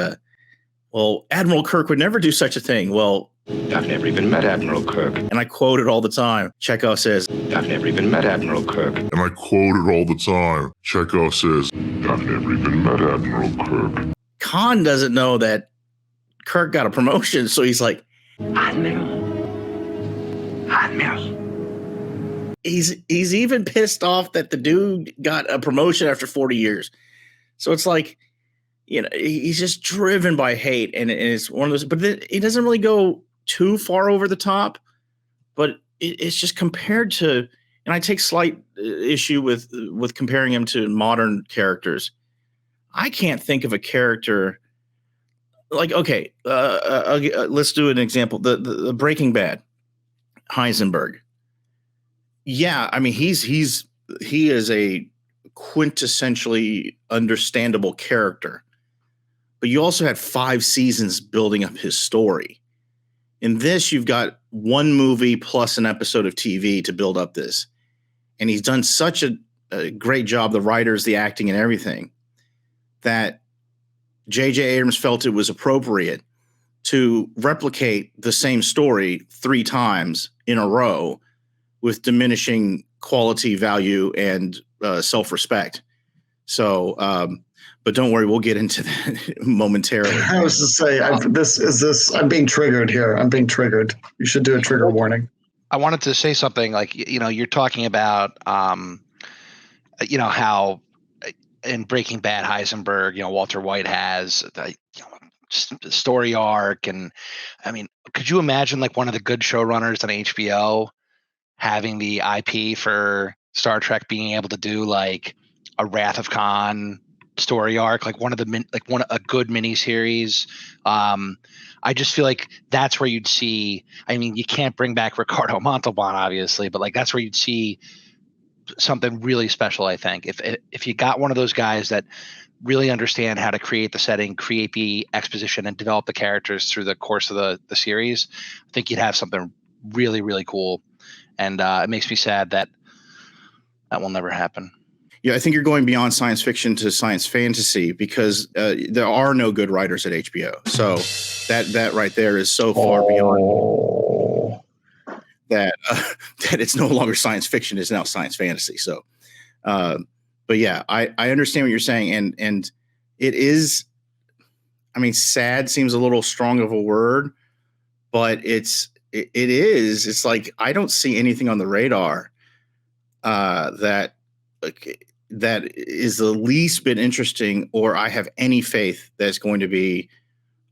well, Admiral Kirk would never do such a thing. Well, I've never even met Admiral Kirk. And I quote it all the time. Chekhov says, I've never even met Admiral Kirk. And I quote it all the time. Chekhov says, I've never even met Admiral Kirk. Khan doesn't know that Kirk got a promotion, so he's like, Admiral. He's even pissed off that the dude got a promotion after 40 years. So it's like, he's just driven by hate, and it's one of those. But he doesn't really go too far over the top. But it's just compared to, and I take slight issue with comparing him to modern characters. I can't think of a character like, okay, let's do an example. The Breaking Bad, Heisenberg. Yeah, I mean, he is a quintessentially understandable character. But you also had 5 seasons building up his story. In this, you've got 1 movie plus an episode of TV to build up this. And he's done such a great job, the writers, the acting, and everything, that J.J. Abrams felt it was appropriate to replicate the same story 3 times in a row with diminishing quality, value, and self-respect. So, but don't worry, we'll get into that momentarily. I was to say, I'm being triggered here. I'm being triggered. You should do a trigger warning. I wanted to say something like, you're talking about, how in Breaking Bad, Heisenberg, Walter White has just the story arc. And I mean, could you imagine like one of the good showrunners on HBO having the IP for Star Trek, being able to do like a Wrath of Khan story arc, like a good miniseries? I just feel like that's where you'd see. I mean, you can't bring back Ricardo Montalban, obviously, but like that's where you'd see something really special. I think if you got one of those guys that really understand how to create the setting, create the exposition, and develop the characters through the course of the series, I think you'd have something really, really cool. And it makes me sad that will never happen. Yeah, I think you're going beyond science fiction to science fantasy, because there are no good writers at HBO. So that right there is so far beyond that it's no longer science fiction; it's now science fantasy. So, but yeah, I understand what you're saying, and it is. I mean, sad seems a little strong of a word, but it is. It's like I don't see anything on the radar that is the least bit interesting, or I have any faith that's going to be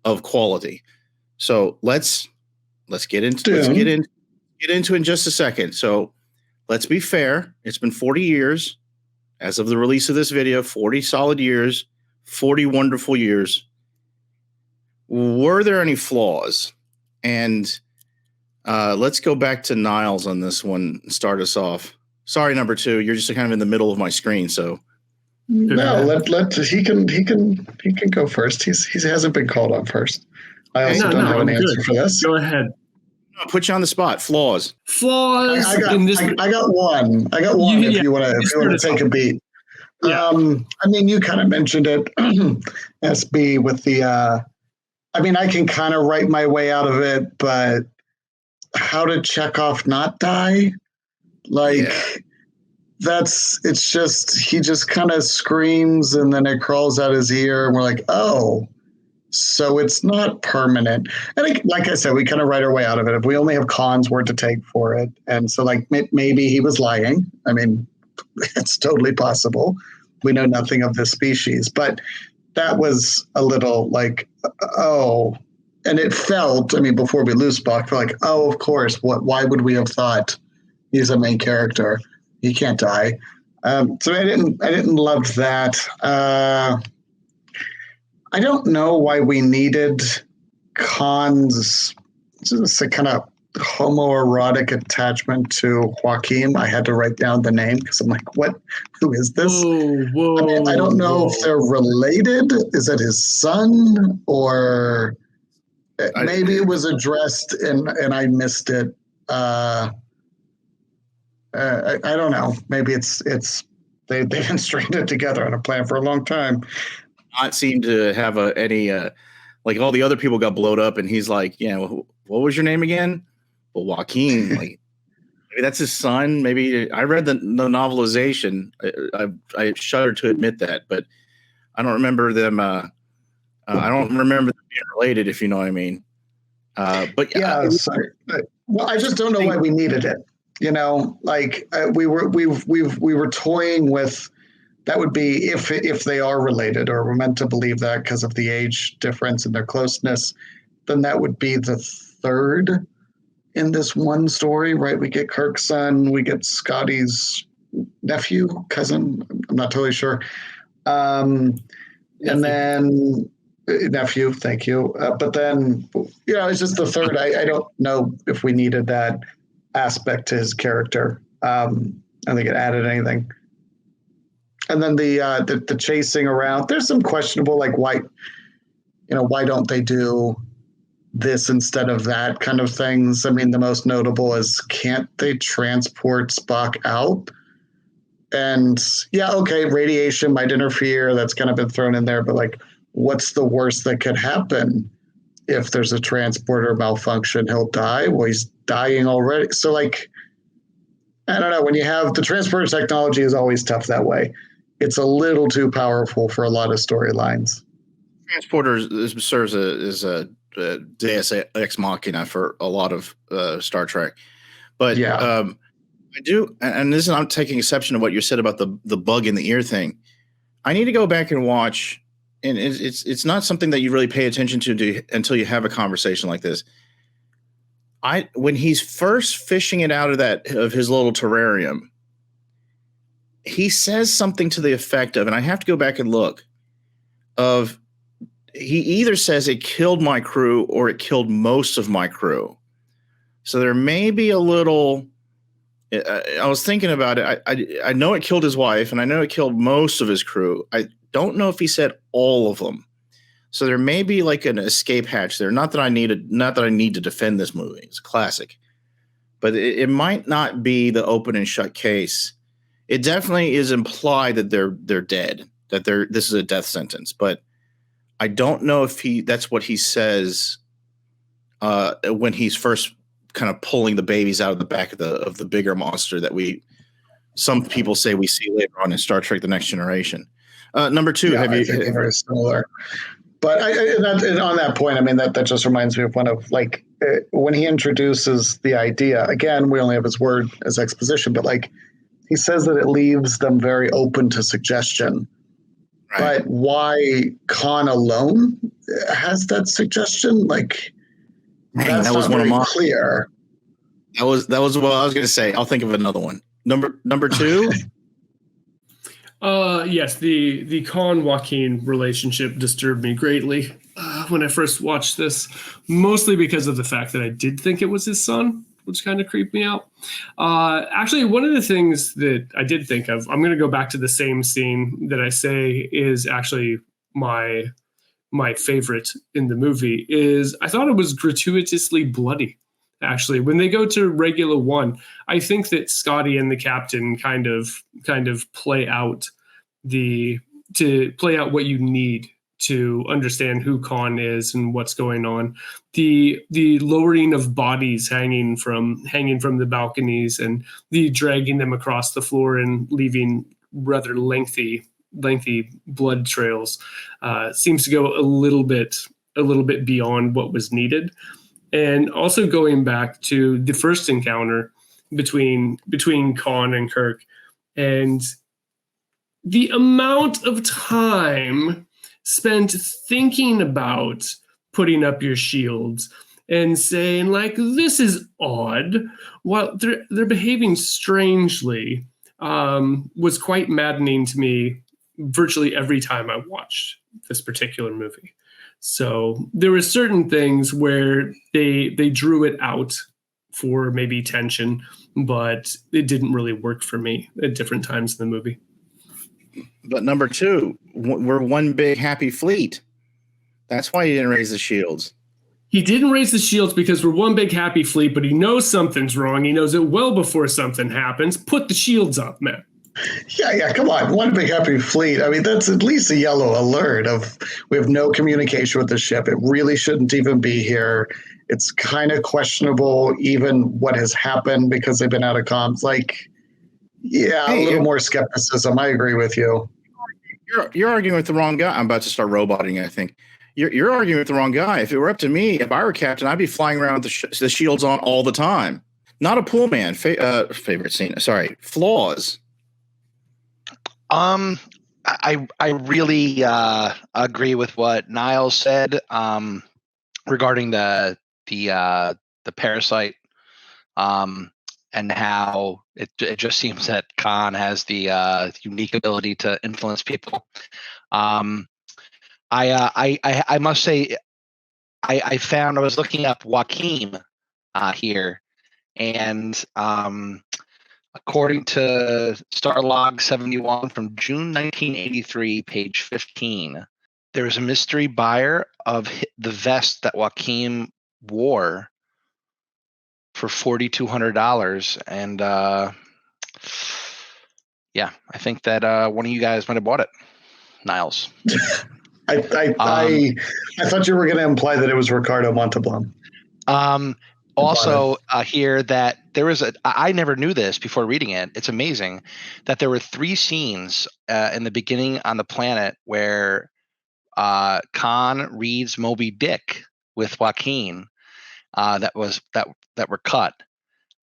of quality. So let's get into it in just a second. So let's be fair. It's been 40 years as of the release of this video, 40 solid years, 40 wonderful years. Were there any flaws? And let's go back to Niles on this one and start us off. Sorry, number 2. You're just kind of in the middle of my screen, so. No, he can go first. He hasn't been called on first. I also don't have an answer for this. Go ahead. I'll put you on the spot. Flaws. I got one. I got one. If you want to take a beat. I mean, you kind of mentioned it, SB, with the. I mean, I can kind of write my way out of it, but how did Chekhov not die? Like, it's just, he just kind of screams and then it crawls out his ear, and we're like, oh, so it's not permanent. And like I said, we kind of write our way out of it. If we only have Khan's word to take for it. And so, like, maybe he was lying. I mean, it's totally possible. We know nothing of this species, but that was a little like, oh, and it felt, I mean, before we lose Spock, we're like, oh, of course, why would we have thought he's a main character? He can't die. So I didn't love that. I don't know why we needed Khan's just a kind of homoerotic attachment to Joaquin. I had to write down the name because I'm like, who is this? Whoa, I mean, I don't know if they're related. Is it his son? Or maybe it was addressed and I missed it. I don't know. Maybe they've been stringed it together on a plan for a long time. Not seem to have any like all the other people got blowed up, and he's like, what was your name again? Well, Joaquin. Like, maybe that's his son. Maybe I read the novelization. I shudder to admit that, but I don't remember them. I don't remember them being related, if you know what I mean. But yeah, well, I just don't know why we needed it. Like we were toying with. That would be if they are related, or we're meant to believe that because of the age difference and their closeness, then that would be the third in this one story, right? We get Kirk's son, we get Scotty's nephew, cousin. I'm not totally sure. And then nephew, thank you. But then, it's just the third. I don't know if we needed that aspect to his character. I don't think it added anything. And then the chasing around, there's some questionable, like, why don't they do this instead of that kind of things. I mean, the most notable is, can't they transport Spock out? And okay, radiation might interfere. That's kind of been thrown in there, but like, what's the worst that could happen if there's a transporter malfunction? He'll die. Well, he's dying already. So like, I don't know. When you have the transporter technology is always tough that way. It's a little too powerful for a lot of storylines. Transporter serves as a Deus Ex Machina for a lot of Star Trek. But I do, and this is, I'm taking exception to what you said about the bug in the ear thing. I need to go back and watch, and it's not something that you really pay attention to until you have a conversation like this. When he's first fishing it out of his little terrarium, he says something to the effect of, and I have to go back and look, he either says it killed my crew or it killed most of my crew. So there may be a little, I was thinking about it. I know it killed his wife, and I know it killed most of his crew. I don't know if he said all of them. So there may be like an escape hatch there. Not that I need to defend this movie. It's a classic. But it might not be the open and shut case. It definitely is implied that they're dead, that this is a death sentence. But I don't know if that's what he says when he's first kind of pulling the babies out of the back of the bigger monster that some people say we see later on in Star Trek: The Next Generation. Number two, very similar. But on that point, I mean, that just reminds me of one of, like, when he introduces the idea, again, we only have his word as exposition, but like, he says that it leaves them very open to suggestion. Right. But why Khan alone has that suggestion? Like, that's that was not one very of my clear. That was what I was going to say. I'll think of another one. Number two. Yes, the Khan Joaquin relationship disturbed me greatly when I first watched this, mostly because of the fact that I did think it was his son, which kind of creeped me out. Actually, one of the things that I did think of, I'm going to go back to the same scene that I say is actually my favorite in the movie, is I thought it was gratuitously bloody. Actually, when they go to Regula 1, I think that Scotty and the captain kind of play out to play out what you need to understand who Khan is and what's going on. The lowering of bodies hanging from the balconies and the dragging them across the floor and leaving rather lengthy blood trails seems to go a little bit beyond what was needed. And also going back to the first encounter between Khan and Kirk, and the amount of time spent thinking about putting up your shields and saying, like, this is odd, while they're behaving strangely, was quite maddening to me virtually every time I watched this particular movie. So there were certain things where they drew it out for maybe tension, but it didn't really work for me at different times in the movie. But number two, we're one big happy fleet. That's why he didn't raise the shields. He didn't raise the shields because we're one big happy fleet, but he knows something's wrong. He knows it well before something happens. Put the shields up, man. Yeah, come on. One big happy fleet. I mean, that's at least a yellow alert of we have no communication with the ship. It really shouldn't even be here. It's kind of questionable even what has happened because they've been out of comms. Like, yeah, a little more skepticism. I agree with you. You're arguing with the wrong guy. I'm about to start roboting, I think. You're arguing with the wrong guy. If it were up to me, if I were captain, I'd be flying around with the shields on all the time. Notapoolman, favorite scene. Sorry, flaws. I really agree with what Niles said regarding the parasite, and how it just seems that Khan has the unique ability to influence people. I must say, I was looking up Joaquin here, and according to Starlog 71 from June 1983, page 15, there was a mystery buyer of the vest that Joaquin wore for $4,200, and yeah, I think that one of you guys might have bought it, Niles. I thought you were going to imply that it was Ricardo Montalban. Also, here that there was I never knew this before reading it. It's amazing that there were 3 scenes in the beginning on the planet where Khan reads Moby Dick with Joaquin that were cut.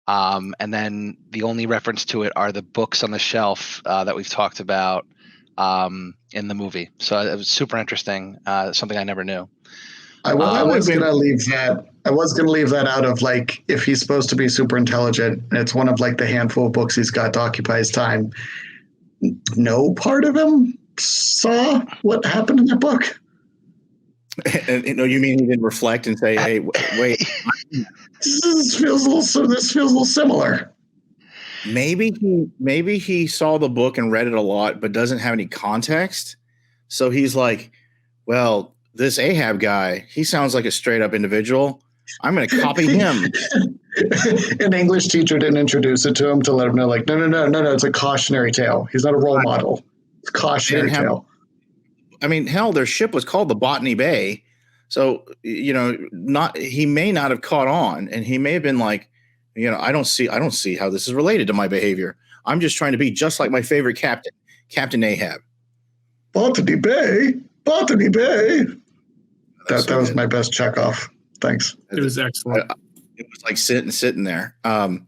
And then the only reference to it are the books on the shelf that we've talked about in the movie. So it was super interesting, something I never knew. I was going to leave that. I was going to leave that out of, like, if he's supposed to be super intelligent, and it's one of, like, the handful of books he's got to occupy his time. No part of him saw what happened in that book. And, you mean he didn't reflect and say, "Hey, wait, this feels a little similar." Maybe he saw the book and read it a lot, but doesn't have any context. So he's like, "Well, this Ahab guy, he sounds like a straight up individual. I'm going to copy him." An English teacher didn't introduce it to him to let him know, like, no, it's a cautionary tale. He's not a role model. It's a cautionary tale. I mean, hell, their ship was called the Botany Bay. So, he may not have caught on, and he may have been like, I don't see how this is related to my behavior. I'm just trying to be just like my favorite captain, Captain Ahab. Botany Bay. That was my best checkoff. Thanks. It was excellent. It was like sitting there. And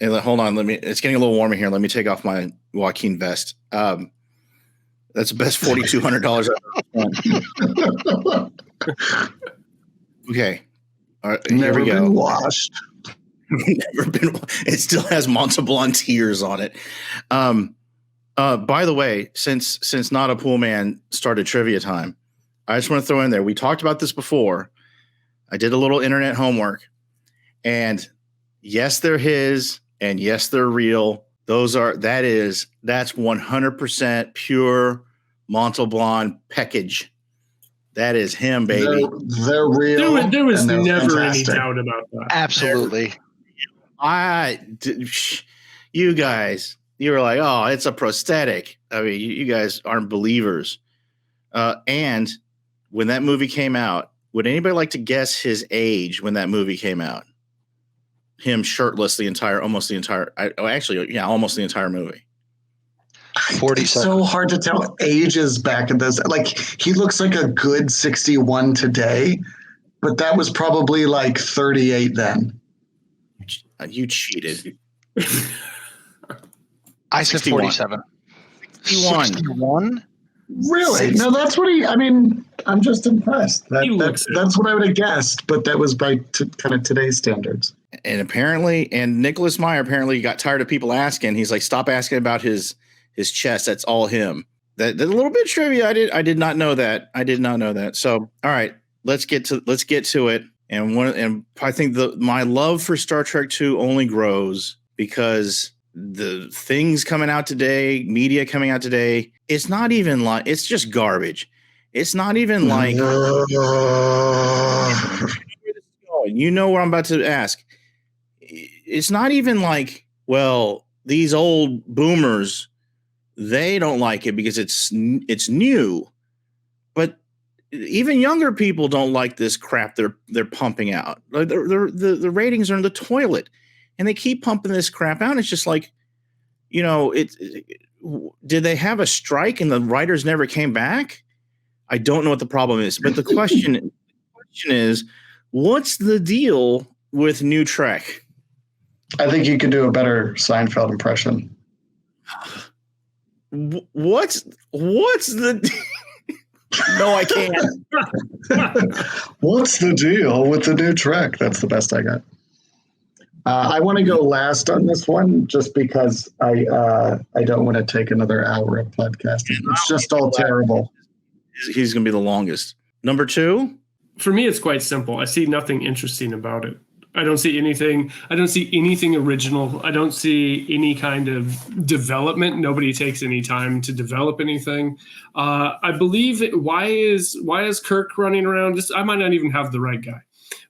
hold on, it's getting a little warmer here. Let me take off my Joaquin vest. That's the best $4,200 I've ever spent. Okay. All right, Never here we go. been washed. Never been. It still has Montalban tears on it. By the way, since Notapoolman started trivia time, I just want to throw in there. We talked about this before. I did a little internet homework, and yes, they're his, and yes, they're real. That's 100% pure Montalban package. That is him, baby. They're real. There was never fantastic. any doubt about that. Absolutely. You guys, you were like, oh, it's a prosthetic. I mean, you guys aren't believers. And when that movie came out, would anybody like to guess his age when that movie came out? Him shirtless almost the entire movie. 47. It's so hard to tell ages back in those. Like, he looks like a good 61 today, but that was probably like 38 then. You cheated. I said 61. 47. 61. 61? Really? No, that's what I'm just impressed. That's what I would have guessed, but that was by kind of today's standards. And Nicholas Meyer apparently got tired of people asking. He's like, stop asking about his chest. That's all him. That a little bit of trivia. I did not know that. So, all right, let's get to it. And I think my love for Star Trek II only grows because the things coming out today, media coming out today, it's not even like, it's just garbage. It's not even like, you know what I'm about to ask. It's not even like, well, these old boomers, they don't like it because it's new, but even younger people don't like this crap they're pumping out. The ratings are in the toilet, and they keep pumping this crap out. It's just like, did they have a strike and the writers never came back? I don't know what the problem is, but the question is, what's the deal with New Trek? I think you could do a better Seinfeld impression. What's the? No, I can't. What's the deal with the New Trek? That's the best I got. I want to go last on this one just because I don't want to take another hour of podcasting. It's just all terrible. He's going to be the longest. Number 2? For me, it's quite simple. I see nothing interesting about it. I don't see anything original. I don't see any kind of development. Nobody takes any time to develop anything. I believe why is Kirk running around? I might not even have the right guy.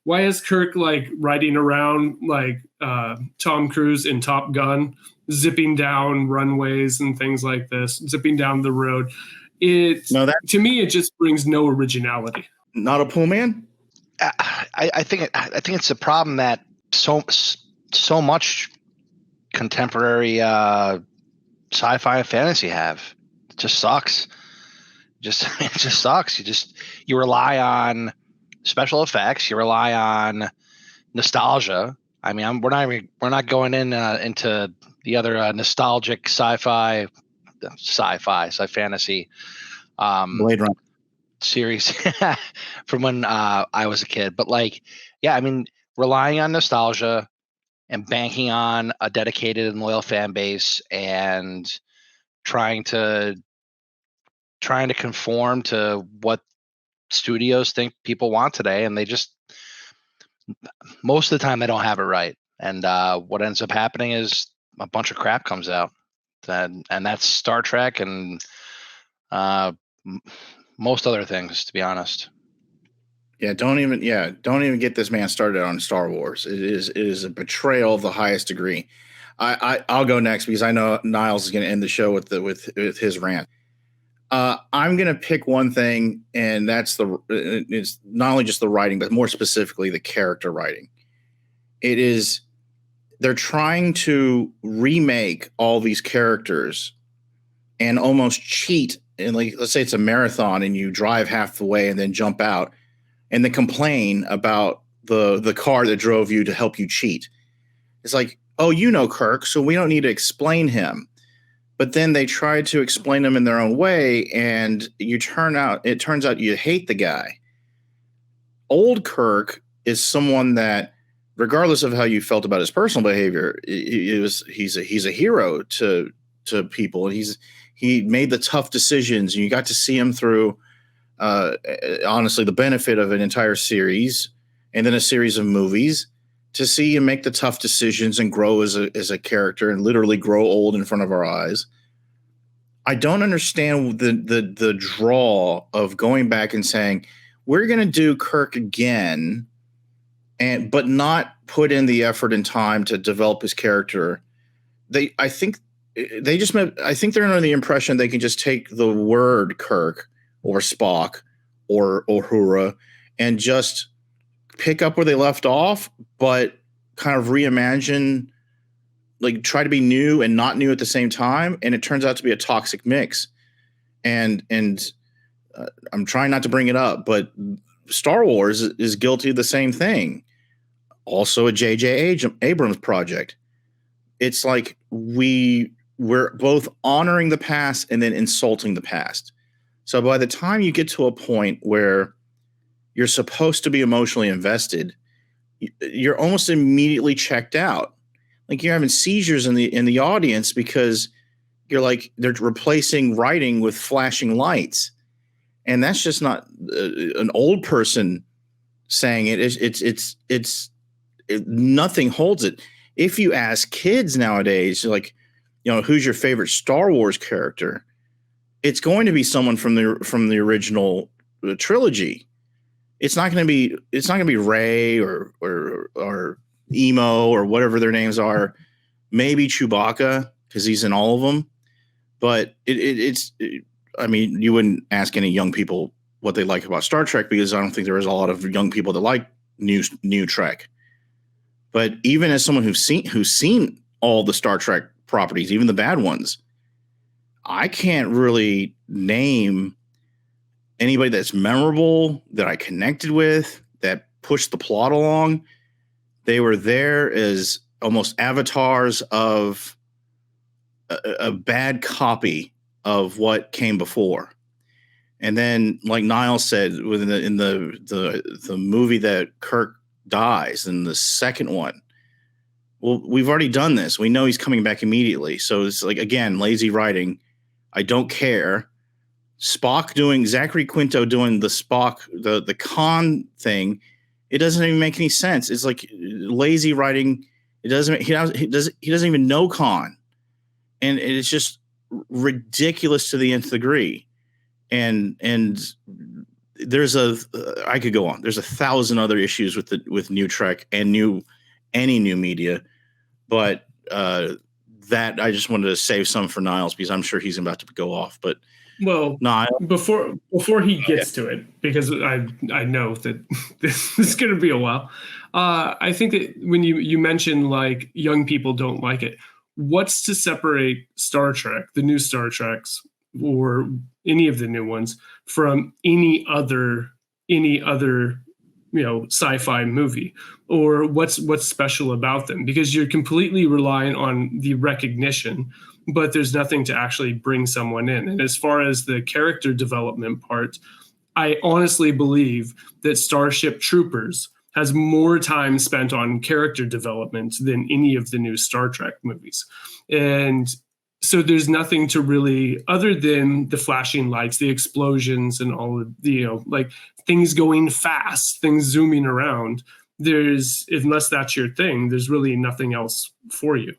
Why is Kirk like riding around like Tom Cruise in Top Gun, zipping down runways and things like this, zipping down the road? To me, it just brings no originality. Notapoolman? I think it's a problem that so much contemporary sci-fi and fantasy have. It just sucks. It just sucks. You rely on special effects. You rely on nostalgia. I mean, we're not going into the other nostalgic sci fantasy Blade Runner series from when I was a kid. But relying on nostalgia and banking on a dedicated and loyal fan base and trying to conform to what studios think people want today, and they just most of the time they don't have it right. And what ends up happening is a bunch of crap comes out, and that's Star Trek and most other things, to be honest. Yeah, don't even get this man started on Star Wars. It is a betrayal of the highest degree. I'll go next because I know Niles is going to end the show with his rant. I'm going to pick one thing, and it's not only just the writing, but more specifically the character writing. They're trying to remake all these characters and almost cheat. And let's say it's a marathon and you drive half the way and then jump out and then complain about the car that drove you to help you cheat. It's like, oh, Kirk, so we don't need to explain him. But then they try to explain him in their own way, and it turns out you hate the guy. Old Kirk is someone that, regardless of how you felt about his personal behavior, he's a hero to people, and he made the tough decisions, and you got to see him through, honestly, the benefit of an entire series and then a series of movies to see him make the tough decisions and grow as a character and literally grow old in front of our eyes. I don't understand the draw of going back and saying, we're going to do Kirk again, but not put in the effort and time to develop his character. I think they just I think they're under the impression they can just take the word Kirk or Spock or Uhura and just pick up where they left off, but kind of reimagine, like try to be new and not new at the same time. And it turns out to be a toxic mix. And I'm trying not to bring it up, but Star Wars is guilty of the same thing. Also a J.J. Abrams project. It's like we're both honoring the past and then insulting the past. So by the time you get to a point where you're supposed to be emotionally invested, you're almost immediately checked out. Like you're having seizures in the audience because you're like, they're replacing writing with flashing lights. And that's just not an old person saying it. It's nothing holds it. If you ask kids nowadays, like, who's your favorite Star Wars character? It's going to be someone from the original trilogy. It's not going to be Rey or Emo or whatever their names are. Maybe Chewbacca because he's in all of them. But I mean, you wouldn't ask any young people what they like about Star Trek because I don't think there is a lot of young people that like new Trek. But even as someone who's seen all the Star Trek properties, even the bad ones, I can't really name anybody that's memorable that I connected with that pushed the plot along. They were there as almost avatars of a bad copy of what came before. And then, like Niles said, in the movie that Kirk dies in the second one, well, we've already done this. We know he's coming back immediately. So it's like, again, lazy writing. I don't care. Zachary Quinto doing the Spock, the Khan thing. It doesn't even make any sense. It's like lazy writing. He doesn't even know Khan. And it's just ridiculous to the nth degree. And there's I could go on. There's 1,000 other issues with new Trek and any new media, but that I just wanted to save some for Niles because I'm sure he's about to go off. But Niles, before he gets to it, because I know that this is going to be a while. I think that when you mentioned like young people don't like it, what's to separate Star Trek, the new Star Treks, or any of the new ones from any other sci-fi movie, or what's special about them? Because you're completely reliant on the recognition, but there's nothing to actually bring someone in. And as far as the character development part, I honestly believe that Starship Troopers has more time spent on character development than any of the new Star Trek movies. And so there's nothing to really, other than the flashing lights, the explosions, and all of the, like things going fast, things zooming around. Unless that's your thing, there's really nothing else for you.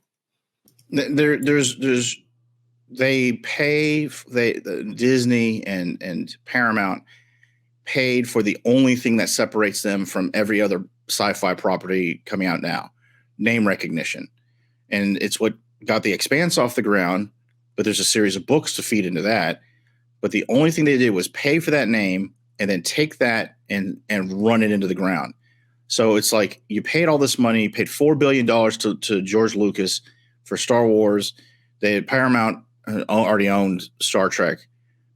Disney and Paramount paid for the only thing that separates them from every other sci-fi property coming out now, name recognition. And it's what got The Expanse off the ground, but there's a series of books to feed into that. But the only thing they did was pay for that name and then take that and run it into the ground. So it's like you paid all this money, paid $4 billion to George Lucas for Star Wars. Paramount already owned Star Trek.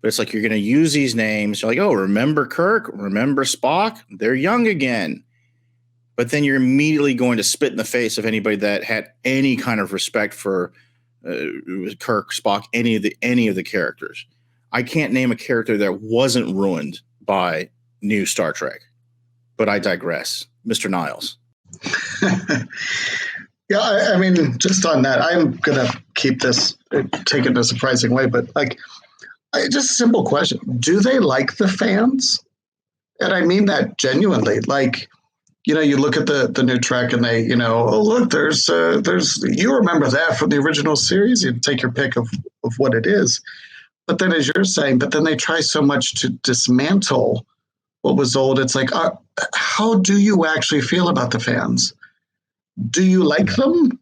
But it's like you're going to use these names. You're like, oh, remember Kirk? Remember Spock? They're young again. But then you're immediately going to spit in the face of anybody that had any kind of respect for Kirk, Spock, any of the characters. I can't name a character that wasn't ruined by new Star Trek. But I digress. Mr. Niles. Yeah, I mean, just on that, I'm going to keep this, take it in a surprising way, but just a simple question. Do they like the fans? And I mean that genuinely. Like, you look at the new Trek and they, oh, look, there's, you remember that from the original series. You take your pick of what it is. But then as you're saying, but then they try so much to dismantle what was old. It's like, how do you actually feel about the fans? Do you like them?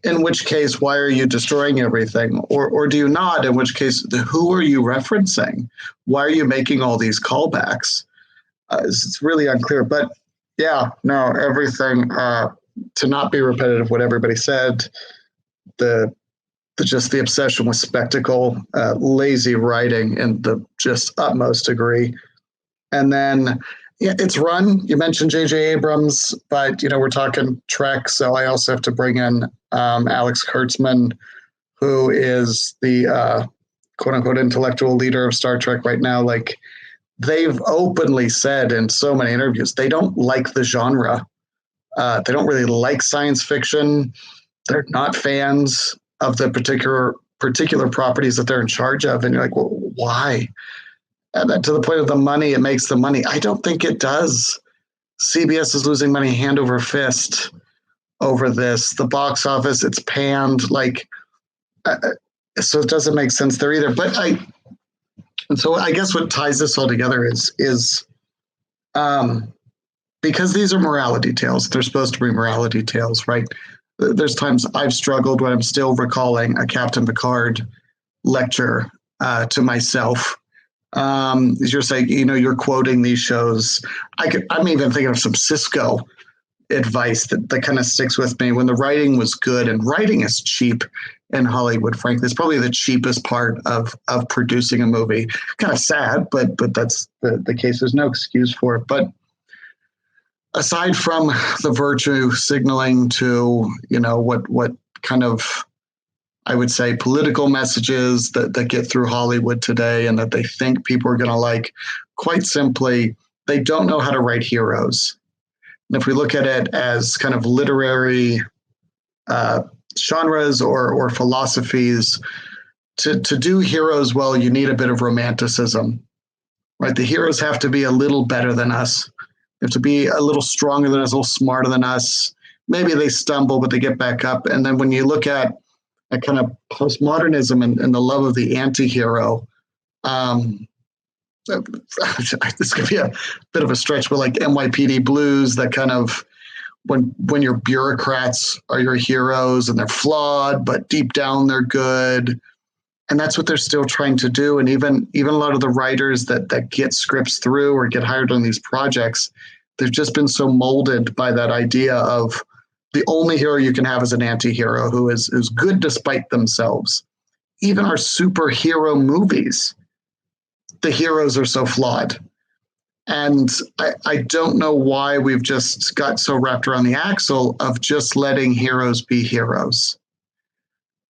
in which case, why are you destroying everything? Or do you not? In which case, who are you referencing? Why are you making all these callbacks? It's really unclear. But yeah, no, everything, to not be repetitive, what everybody said, just the obsession with spectacle, lazy writing in the just utmost degree. And then it's run. You mentioned J.J. Abrams, but we're talking Trek, so I also have to bring in Alex Kurtzman, who is the quote unquote intellectual leader of Star Trek right now. Like, they've openly said in so many interviews, they don't like the genre. They don't really like science fiction. They're not fans of the particular properties that they're in charge of. And you're like, well, why? And then to the point of the money, it makes the money. I don't think it does. CBS is losing money hand over fist over this. The box office, it's panned. So it doesn't make sense there either. And so I guess what ties this all together is because these are morality tales. They're supposed to be morality tales, right? There's times I've struggled when I'm still recalling a Captain Picard lecture to myself. As you're saying, you're quoting these shows. I'm even thinking of some Cisco advice that kind of sticks with me. When the writing was good, and writing is cheap in Hollywood, frankly, it's probably the cheapest part of producing a movie. Kind of sad, but that's the case. There's no excuse for it. But aside from the virtue signaling to, what kind of, I would say, political messages that get through Hollywood today and that they think people are going to like, quite simply, they don't know how to write heroes. And if we look at it as kind of literary genres or philosophies, to do heroes well, you need a bit of romanticism, right? The heroes have to be a little better than us. They have to be a little stronger than us, a little smarter than us. Maybe they stumble, but they get back up. And then when you look at a kind of postmodernism and the love of the anti-hero, this could be a bit of a stretch, but like NYPD Blues, that kind of when your bureaucrats are your heroes and they're flawed, but deep down they're good. And that's what they're still trying to do. And even a lot of the writers that get scripts through or get hired on these projects, they've just been so molded by that idea of the only hero you can have is an anti-hero who is good despite themselves. Even our superhero movies, the heroes are so flawed. And I don't know why we've just got so wrapped around the axle of just letting heroes be heroes.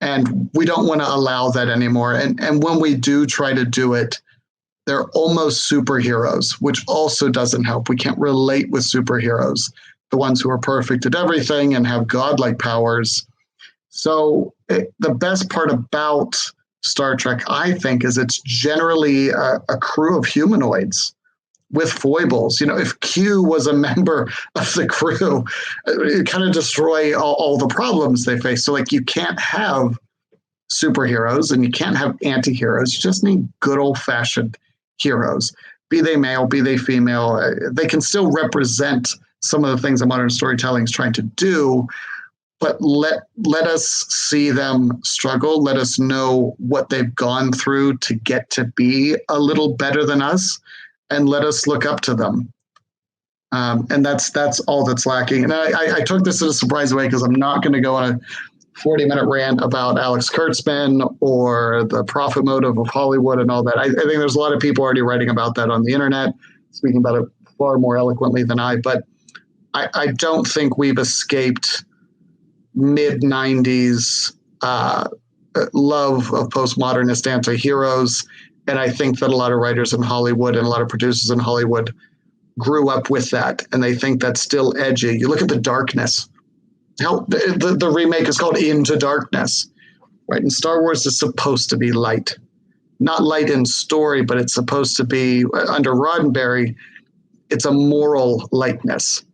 And we don't want to allow that anymore. And when we do try to do it, they're almost superheroes, which also doesn't help. We can't relate with superheroes, the ones who are perfect at everything and have godlike powers. So the best part about Star Trek, I think, is it's generally a crew of humanoids with foibles. If Q was a member of the crew, it kind of destroy all the problems they face. So you can't have superheroes and you can't have anti-heroes. You just need good old-fashioned heroes, be they male, be they female. They can still represent some of the things that modern storytelling is trying to do, but let us see them struggle. Let us know what they've gone through to get to be a little better than us, and let us look up to them. And that's all that's lacking. And I took this in a surprise way because I'm not going to go on a 40-minute rant about Alex Kurtzman or the profit motive of Hollywood and all that. I think there's a lot of people already writing about that on the internet, speaking about it far more eloquently than I. But I don't think we've escaped mid-90s love of postmodernist anti-heroes. And I think that a lot of writers in Hollywood and a lot of producers in Hollywood grew up with that, and they think that's still edgy. You look at The Darkness. The remake is called Into Darkness, right? And Star Wars is supposed to be light. Not light in story, but it's supposed to be, under Roddenberry, it's a moral lightness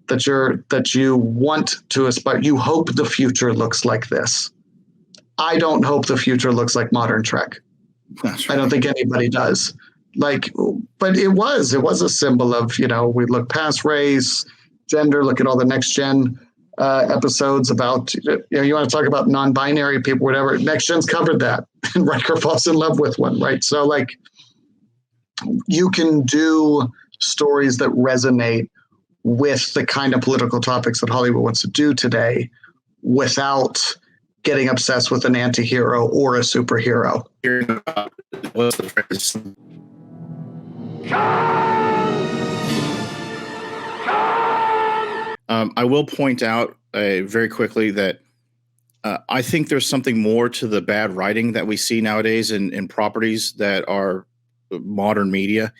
that you want to aspire. You hope the future looks like this. I don't hope the future looks like modern Trek. That's right. I don't think anybody does. But it was a symbol of, we look past race, gender, look at all the next gen episodes about, you want to talk about non-binary people, whatever. Next Gen's covered that, and Riker falls in love with one, right? So like, you can do stories that resonate with the kind of political topics that Hollywood wants to do today without getting obsessed with an anti-hero or a superhero. What's the phrase? I will point out very quickly that I think there's something more to the bad writing that we see nowadays in properties that are modern media.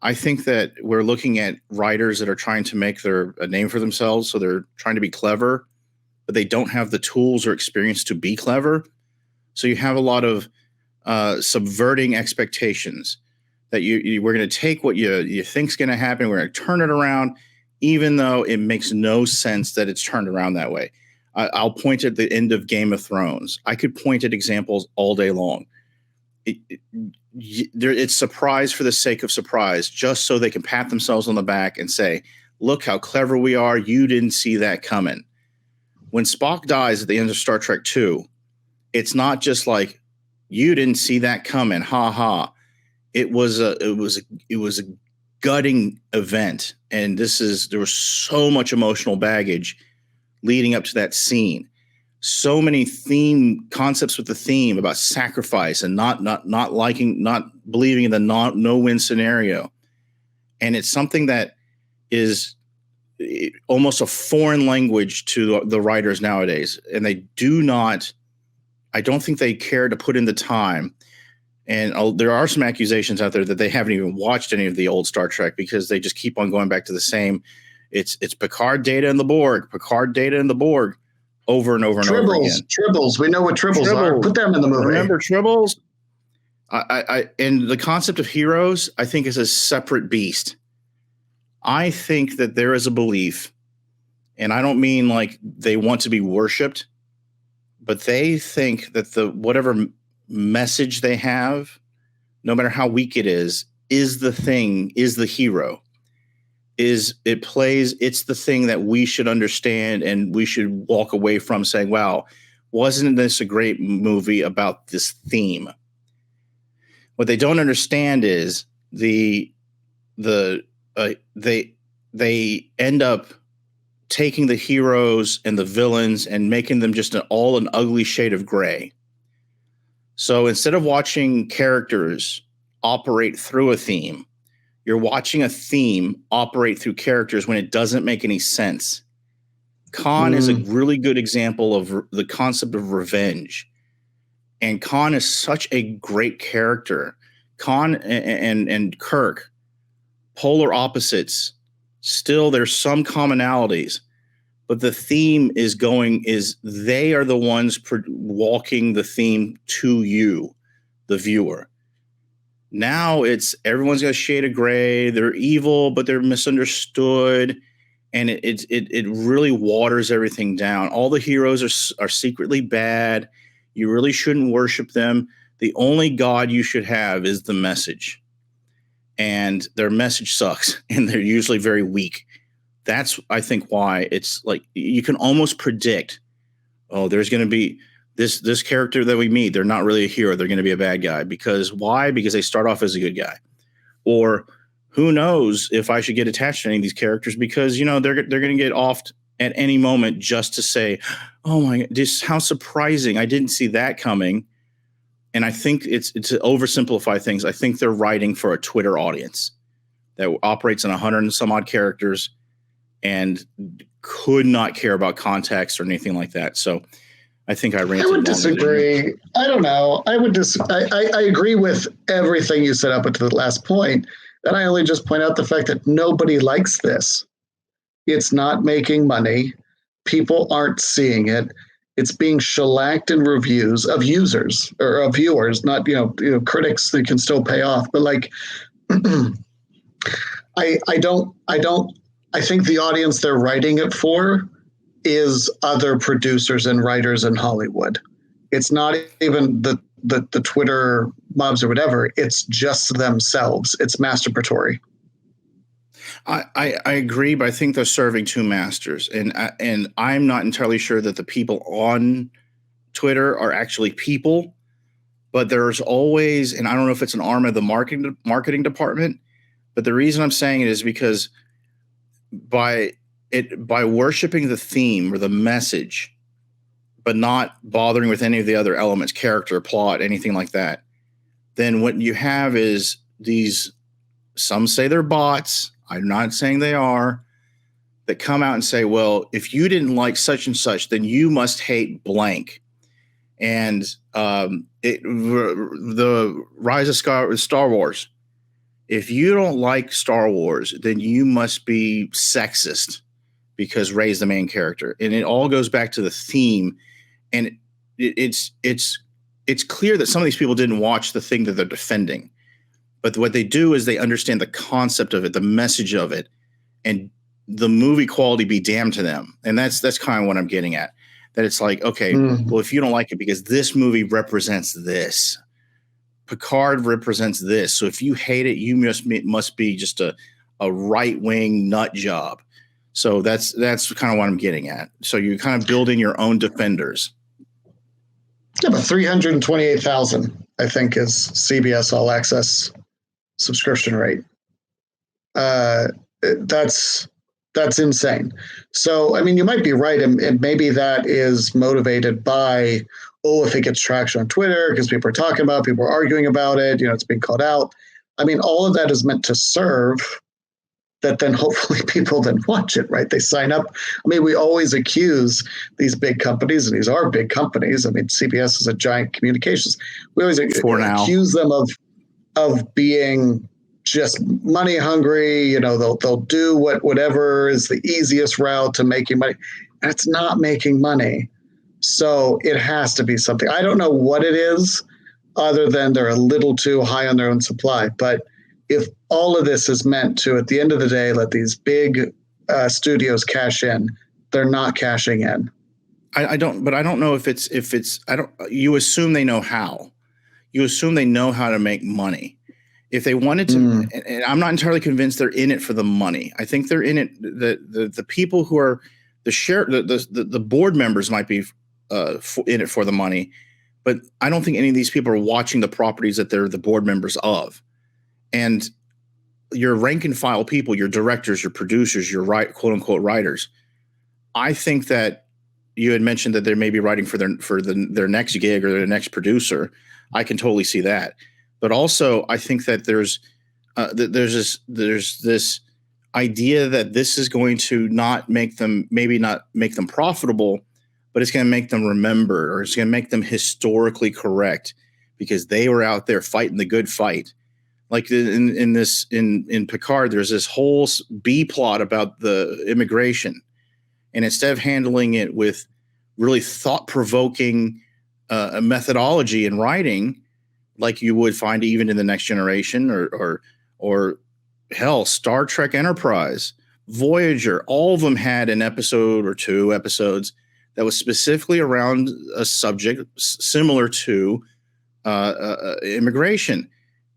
I think that we're looking at writers that are trying to make a name for themselves. So they're trying to be clever, but they don't have the tools or experience to be clever. So you have a lot of subverting expectations that we're going to take what you think's going to happen. We're going to turn it around, even though it makes no sense that it's turned around that way. I'll point at the end of Game of Thrones. I could point at examples all day long. It's surprise for the sake of surprise, just so they can pat themselves on the back and say, look how clever we are. You didn't see that coming. When Spock dies at the end of Star Trek II, it's not just like, you didn't see that coming. Ha ha. It was a gutting event. And there was so much emotional baggage leading up to that scene. So many concepts with the theme about sacrifice and not believing in the no-win scenario. And it's something that is almost a foreign language to the writers nowadays. And I don't think they care to put in the time. And there are some accusations out there that they haven't even watched any of the old Star Trek because they just keep on going back to the same. It's Picard, Data, and the Borg. Picard, Data, and the Borg. Over and over and over again. Tribbles. We know what tribbles are. Put them in the movie. Remember Tribbles? And the concept of heroes, I think, is a separate beast. I think that there is a belief, and I don't mean like they want to be worshipped, but they think that whatever message they have, no matter how weak it is the hero. It's the thing that we should understand and we should walk away from saying, wow, wasn't this a great movie about this theme? What they don't understand is they end up taking the heroes and the villains and making them just all an ugly shade of gray. So instead of watching characters operate through a theme, you're watching a theme operate through characters when it doesn't make any sense. Khan is a really good example of the concept of revenge. And Khan is such a great character. Khan and Kirk, polar opposites. Still, there's some commonalities. But the theme is they are the ones walking the theme to you, the viewer. Now everyone's got a shade of gray. They're evil, but they're misunderstood. And it really waters everything down. All the heroes are secretly bad. You really shouldn't worship them. The only God you should have is the message. And their message sucks. And they're usually very weak. That's, I think, why it's like you can almost predict, there's going to be this character that we meet. They're not really a hero. They're going to be a bad guy. Because why? Because they start off as a good guy. Or who knows if I should get attached to any of these characters because, they're going to get offed at any moment just to say, oh my God, how surprising. I didn't see that coming. And I think it's to oversimplify things. I think they're writing for a Twitter audience that operates in 100 and some odd characters and could not care about context or anything like that. So I think I would disagree. I don't know. I agree with everything you said up until the last point. And I only just point out the fact that nobody likes this. It's not making money. People aren't seeing it. It's being shellacked in reviews of users or of viewers, not critics that can still pay off. But like, I think the audience they're writing it for is other producers and writers in Hollywood. It's not even the Twitter mobs or whatever. It's just themselves. It's masturbatory. I agree, but I think they're serving two masters, and I'm not entirely sure that the people on Twitter are actually people, but there's always, and I don't know if it's an arm of the marketing department, but the reason I'm saying it is because by worshiping the theme or the message, but not bothering with any of the other elements, character, plot, anything like that, then what you have is these, some say they're bots, I'm not saying they are, that come out and say, well, if you didn't like such and such, then you must hate blank. And the Rise of Star Wars, if you don't like Star Wars, then you must be sexist because Rey's the main character. And it all goes back to the theme. And it's clear that some of these people didn't watch the thing that they're defending. But what they do is they understand the concept of it, the message of it, and the movie quality be damned to them. And that's kind of what I'm getting at. That it's like, okay, well, if you don't like it because this movie represents this, Picard represents this. So if you hate it, you must be just a right-wing nut job. So that's kind of what I'm getting at. So you're kind of building your own defenders. Yeah, but 328,000, I think, is CBS All Access subscription rate. That's insane. So, I mean, you might be right, and maybe that is motivated by, if it gets traction on Twitter because people are talking about it, people are arguing about it, it's being called out. I mean, all of that is meant to serve that then hopefully people then watch it, right? They sign up. I mean, we always accuse these big companies, and these are big companies. I mean, CBS is a giant communications. We always accuse them of being just money hungry. They'll do whatever is the easiest route to making money. That's not making money. So it has to be something. I don't know what it is, other than they're a little too high on their own supply. But if all of this is meant to, at the end of the day, let these big studios cash in, they're not cashing in. I don't know if it's you assume they know how. You assume they know how to make money. If they wanted to, and I'm not entirely convinced they're in it for the money. I think they're in it. The people who are the board members might be in it for the money, but I don't think any of these people are watching the properties that they're the board members of. And your rank and file people, your directors, your producers, your quote unquote writers, I think that you had mentioned that they may be writing for their next gig or their next producer. I can totally see that. But also, I think that there's this idea that this is going to not make them profitable, but it's going to make them remember, or it's going to make them historically correct because they were out there fighting the good fight. Like in Picard, there's this whole B plot about the immigration, and instead of handling it with really thought-provoking methodology in writing, like you would find even in The Next Generation or hell, Star Trek Enterprise, Voyager, all of them had an episode or two episodes that was specifically around a subject similar to immigration.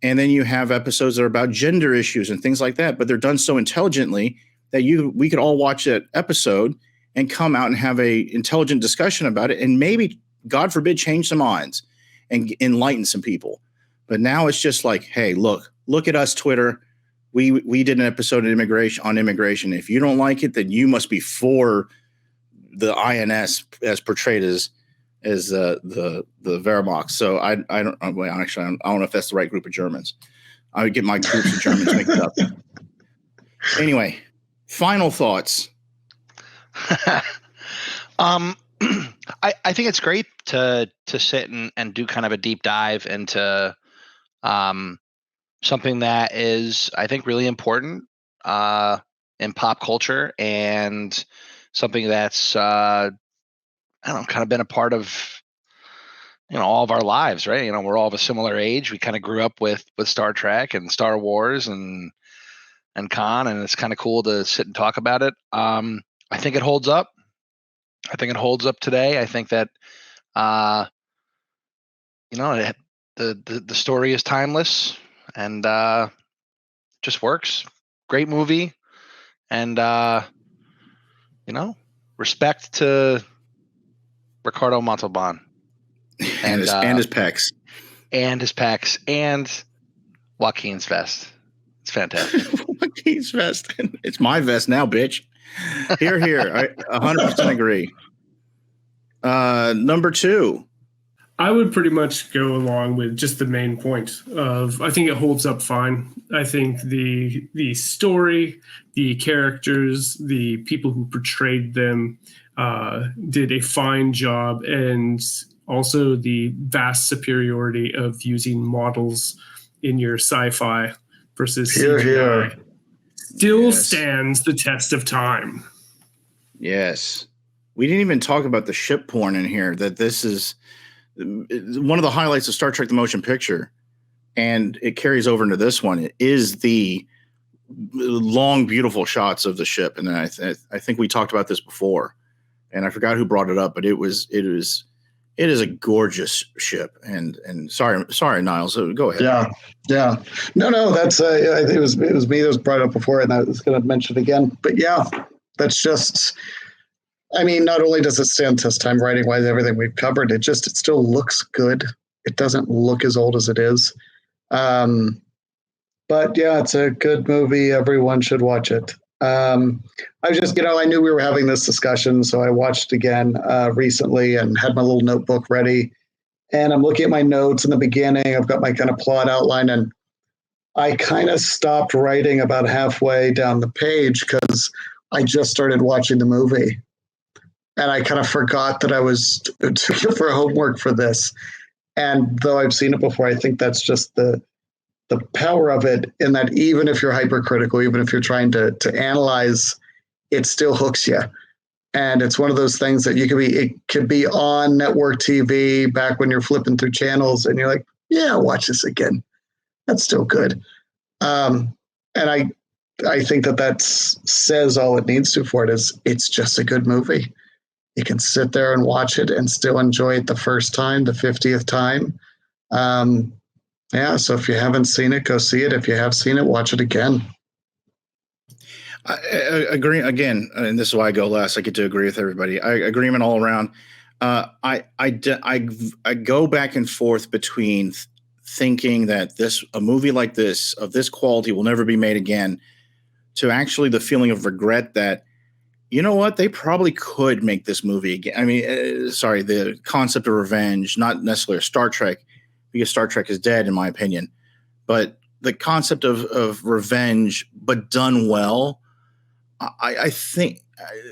And then you have episodes that are about gender issues and things like that, but they're done so intelligently that we could all watch that episode and come out and have a intelligent discussion about it, and maybe, God forbid, change some minds and enlighten some people. But now it's just like, hey, look at us, Twitter. We did an episode on immigration. If you don't like it, then you must be for the INS as portrayed as the Wehrmacht. So I don't know if that's the right group of Germans. I would get my groups of Germans mixed up. Anyway, final thoughts. I think it's great to sit and do kind of a deep dive into something that is, I think, really important in pop culture, and something that's kind of been a part of all of our lives, right? We're all of a similar age. We kind of grew up with Star Trek and Star Wars and Khan, and it's kind of cool to sit and talk about it. I think it holds up. I think it holds up today. I think that the story is timeless and just works. Great movie. And respect to Ricardo Montalban and his pecs. And his pecs and Joaquin's vest. It's fantastic. Joaquin's vest. It's my vest now, bitch. Here. I 100% agree. Number 2. I would pretty much go along with just the main point of, I think it holds up fine. I think the story, the characters, the people who portrayed them did a fine job, and also the vast superiority of using models in your sci-fi versus CGI still stands the test of time. Yes. We didn't even talk about the ship porn in here, that this is one of the highlights of Star Trek the Motion Picture, and it carries over into this one. It is the long, beautiful shots of the ship, and I think we talked about this before, and I forgot who brought it up, but it is a gorgeous ship. And sorry, Niles, go ahead. Yeah. No, that's it was me that was brought up before, and I was going to mention it again. But yeah, that's just. I mean, not only does it stand test time writing wise, everything we've covered, it still looks good. It doesn't look as old as it is. But yeah, it's a good movie. Everyone should watch it. I knew we were having this discussion, so I watched again recently and had my little notebook ready. And I'm looking at my notes in the beginning. I've got my kind of plot outline, and I kind of stopped writing about halfway down the page because I just started watching the movie. And I kind of forgot that I was doing for homework for this. And though I've seen it before, I think that's just the power of it, in that even if you're hypercritical, even if you're trying to analyze, it still hooks you. And it's one of those things that it could be on network TV back when you're flipping through channels and you're like, yeah, watch this again. That's still good. And I think that says all it needs to for it is it's just a good movie. You can sit there and watch it and still enjoy it the first time, the 50th time. So if you haven't seen it, go see it. If you have seen it, watch it again. I agree again, and this is why I go last. I get to agree with everybody. Agreement all around. I go back and forth between thinking that a movie like this, of this quality, will never be made again, to actually the feeling of regret that, you know what, they probably could make this movie again. I mean, the concept of revenge, not necessarily a Star Trek, because Star Trek is dead in my opinion, but the concept of revenge, but done well. I think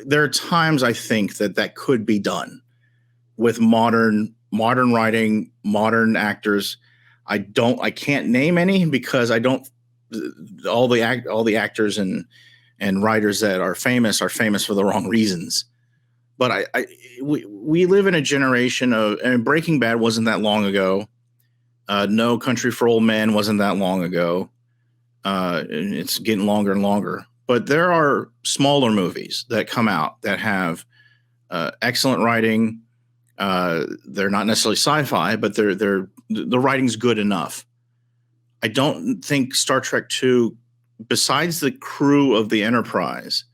there are times I think that could be done with modern writing, modern actors. I can't name any because I don't. All the actors and writers that are famous for the wrong reasons. But we live in a generation of, and Breaking Bad wasn't that long ago. No Country for Old Men wasn't that long ago. And it's getting longer and longer. But there are smaller movies that come out that have excellent writing. They're not necessarily sci-fi, but the writing's good enough. I don't think Star Trek II, besides the crew of the Enterprise,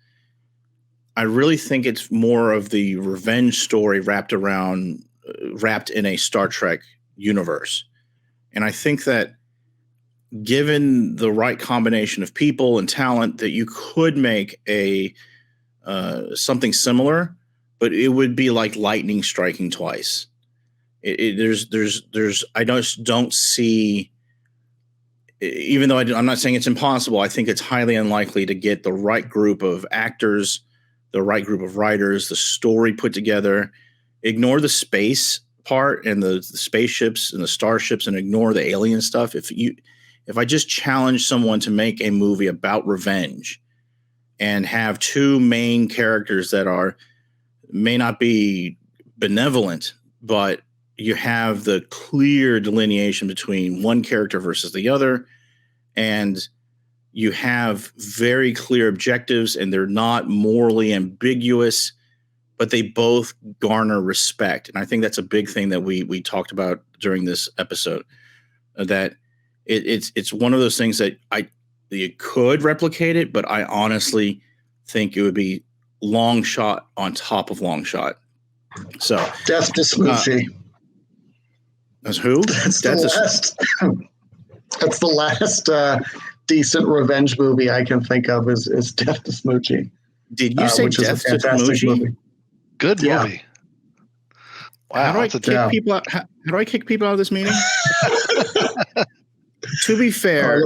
I really think it's more of the revenge story wrapped in a Star Trek universe. And I think that given the right combination of people and talent, that you could make something similar, but it would be like lightning striking twice. I just don't see. Even though I'm not saying it's impossible, I think it's highly unlikely to get the right group of actors, the right group of writers, the story put together. Ignore the space part and the spaceships and the starships, and ignore the alien stuff. If I just challenge someone to make a movie about revenge and have two main characters that may not be benevolent, but you have the clear delineation between one character versus the other, and you have very clear objectives, and they're not morally ambiguous, but they both garner respect. And I think that's a big thing that we talked about during this episode, that it's one of those things that you could replicate it, but I honestly think it would be long shot on top of long shot. So Death to Smoochie. That's who? That's the last decent revenge movie I can think of is Death to Smoochie. Did you say Death to Smoochie? Movie. Good movie. Yeah. Wow, how do I kick people out? How do I kick people out of this meeting? To be fair,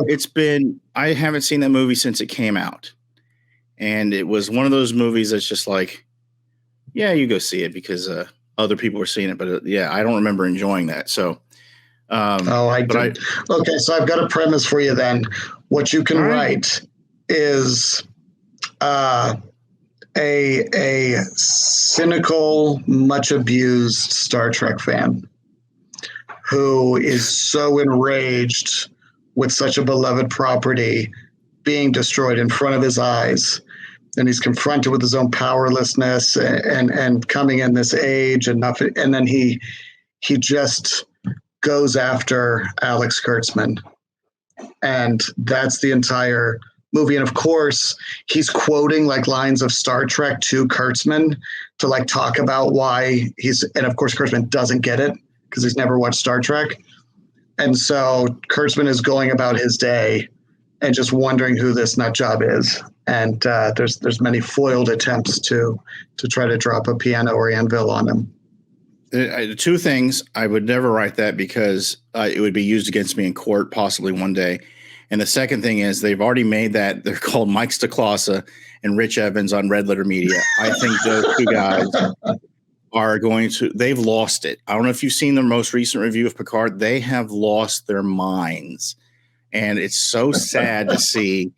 I haven't seen that movie since it came out. And it was one of those movies that's just like, yeah, you go see it because other people were seeing it. But I don't remember enjoying that. So, I did. Okay, so I've got a premise for you then. What you can write is a cynical, much abused Star Trek fan who is so enraged with such a beloved property being destroyed in front of his eyes. And he's confronted with his own powerlessness and coming in this age and nothing. And then he just goes after Alex Kurtzman. And that's the entire movie. And of course, he's quoting like lines of Star Trek to Kurtzman to like talk about why and of course, Kurtzman doesn't get it because he's never watched Star Trek. And so Kurtzman is going about his day and just wondering who this nut job is. And there's many foiled attempts to try to drop a piano or anvil on him. Two things. I would never write that because it would be used against me in court possibly one day. And the second thing is they've already made that. They're called Mike Stacklasa and Rich Evans on Red Letter Media. I think those two guys are they've lost it. I don't know if you've seen their most recent review of Picard. They have lost their minds. And it's so sad to see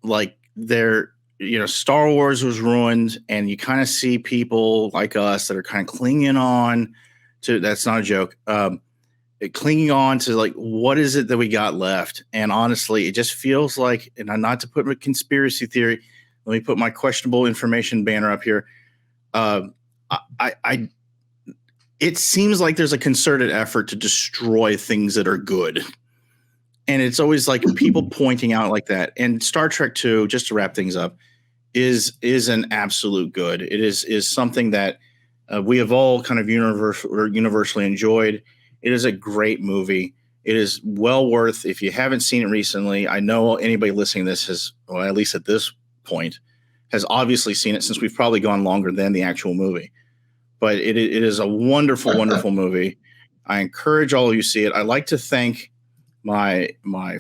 like Star Wars was ruined, and you kind of see people like us that are kind of clinging on to, that's not a joke, clinging on to like, what is it that we got left? And honestly, it just feels like, and not to put my conspiracy theory, let me put my questionable information banner up here. It seems like there's a concerted effort to destroy things that are good. And it's always like people pointing out like that. And Star Trek 2, just to wrap things up, is an absolute good. It is something that we have all kind of universally enjoyed. It is a great movie. It is well worth, if you haven't seen it recently, I know anybody listening to this has, well, at least at this point, has obviously seen it since we've probably gone longer than the actual movie. But it is a wonderful, wonderful movie. I encourage all of you to see it. I'd like to thank my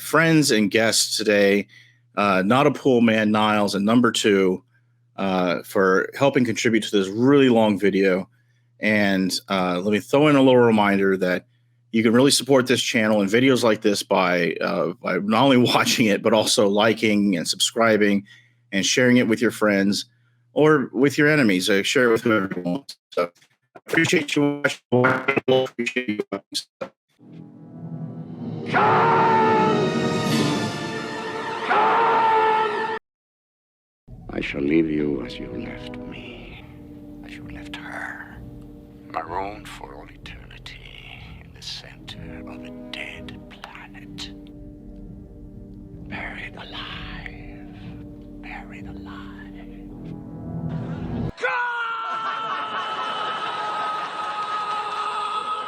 friends and guests today, Notapoolman, Niles, and Number 2, for helping contribute to this really long video. And let me throw in a little reminder that you can really support this channel and videos like this by not only watching it, but also liking and subscribing and sharing it with your friends or with your enemies. Share it with whoever you want. So I appreciate you watching. Appreciate you watching. I shall leave you as you left me, as you left her, marooned for all eternity in the center of a dead planet. Buried alive, buried alive.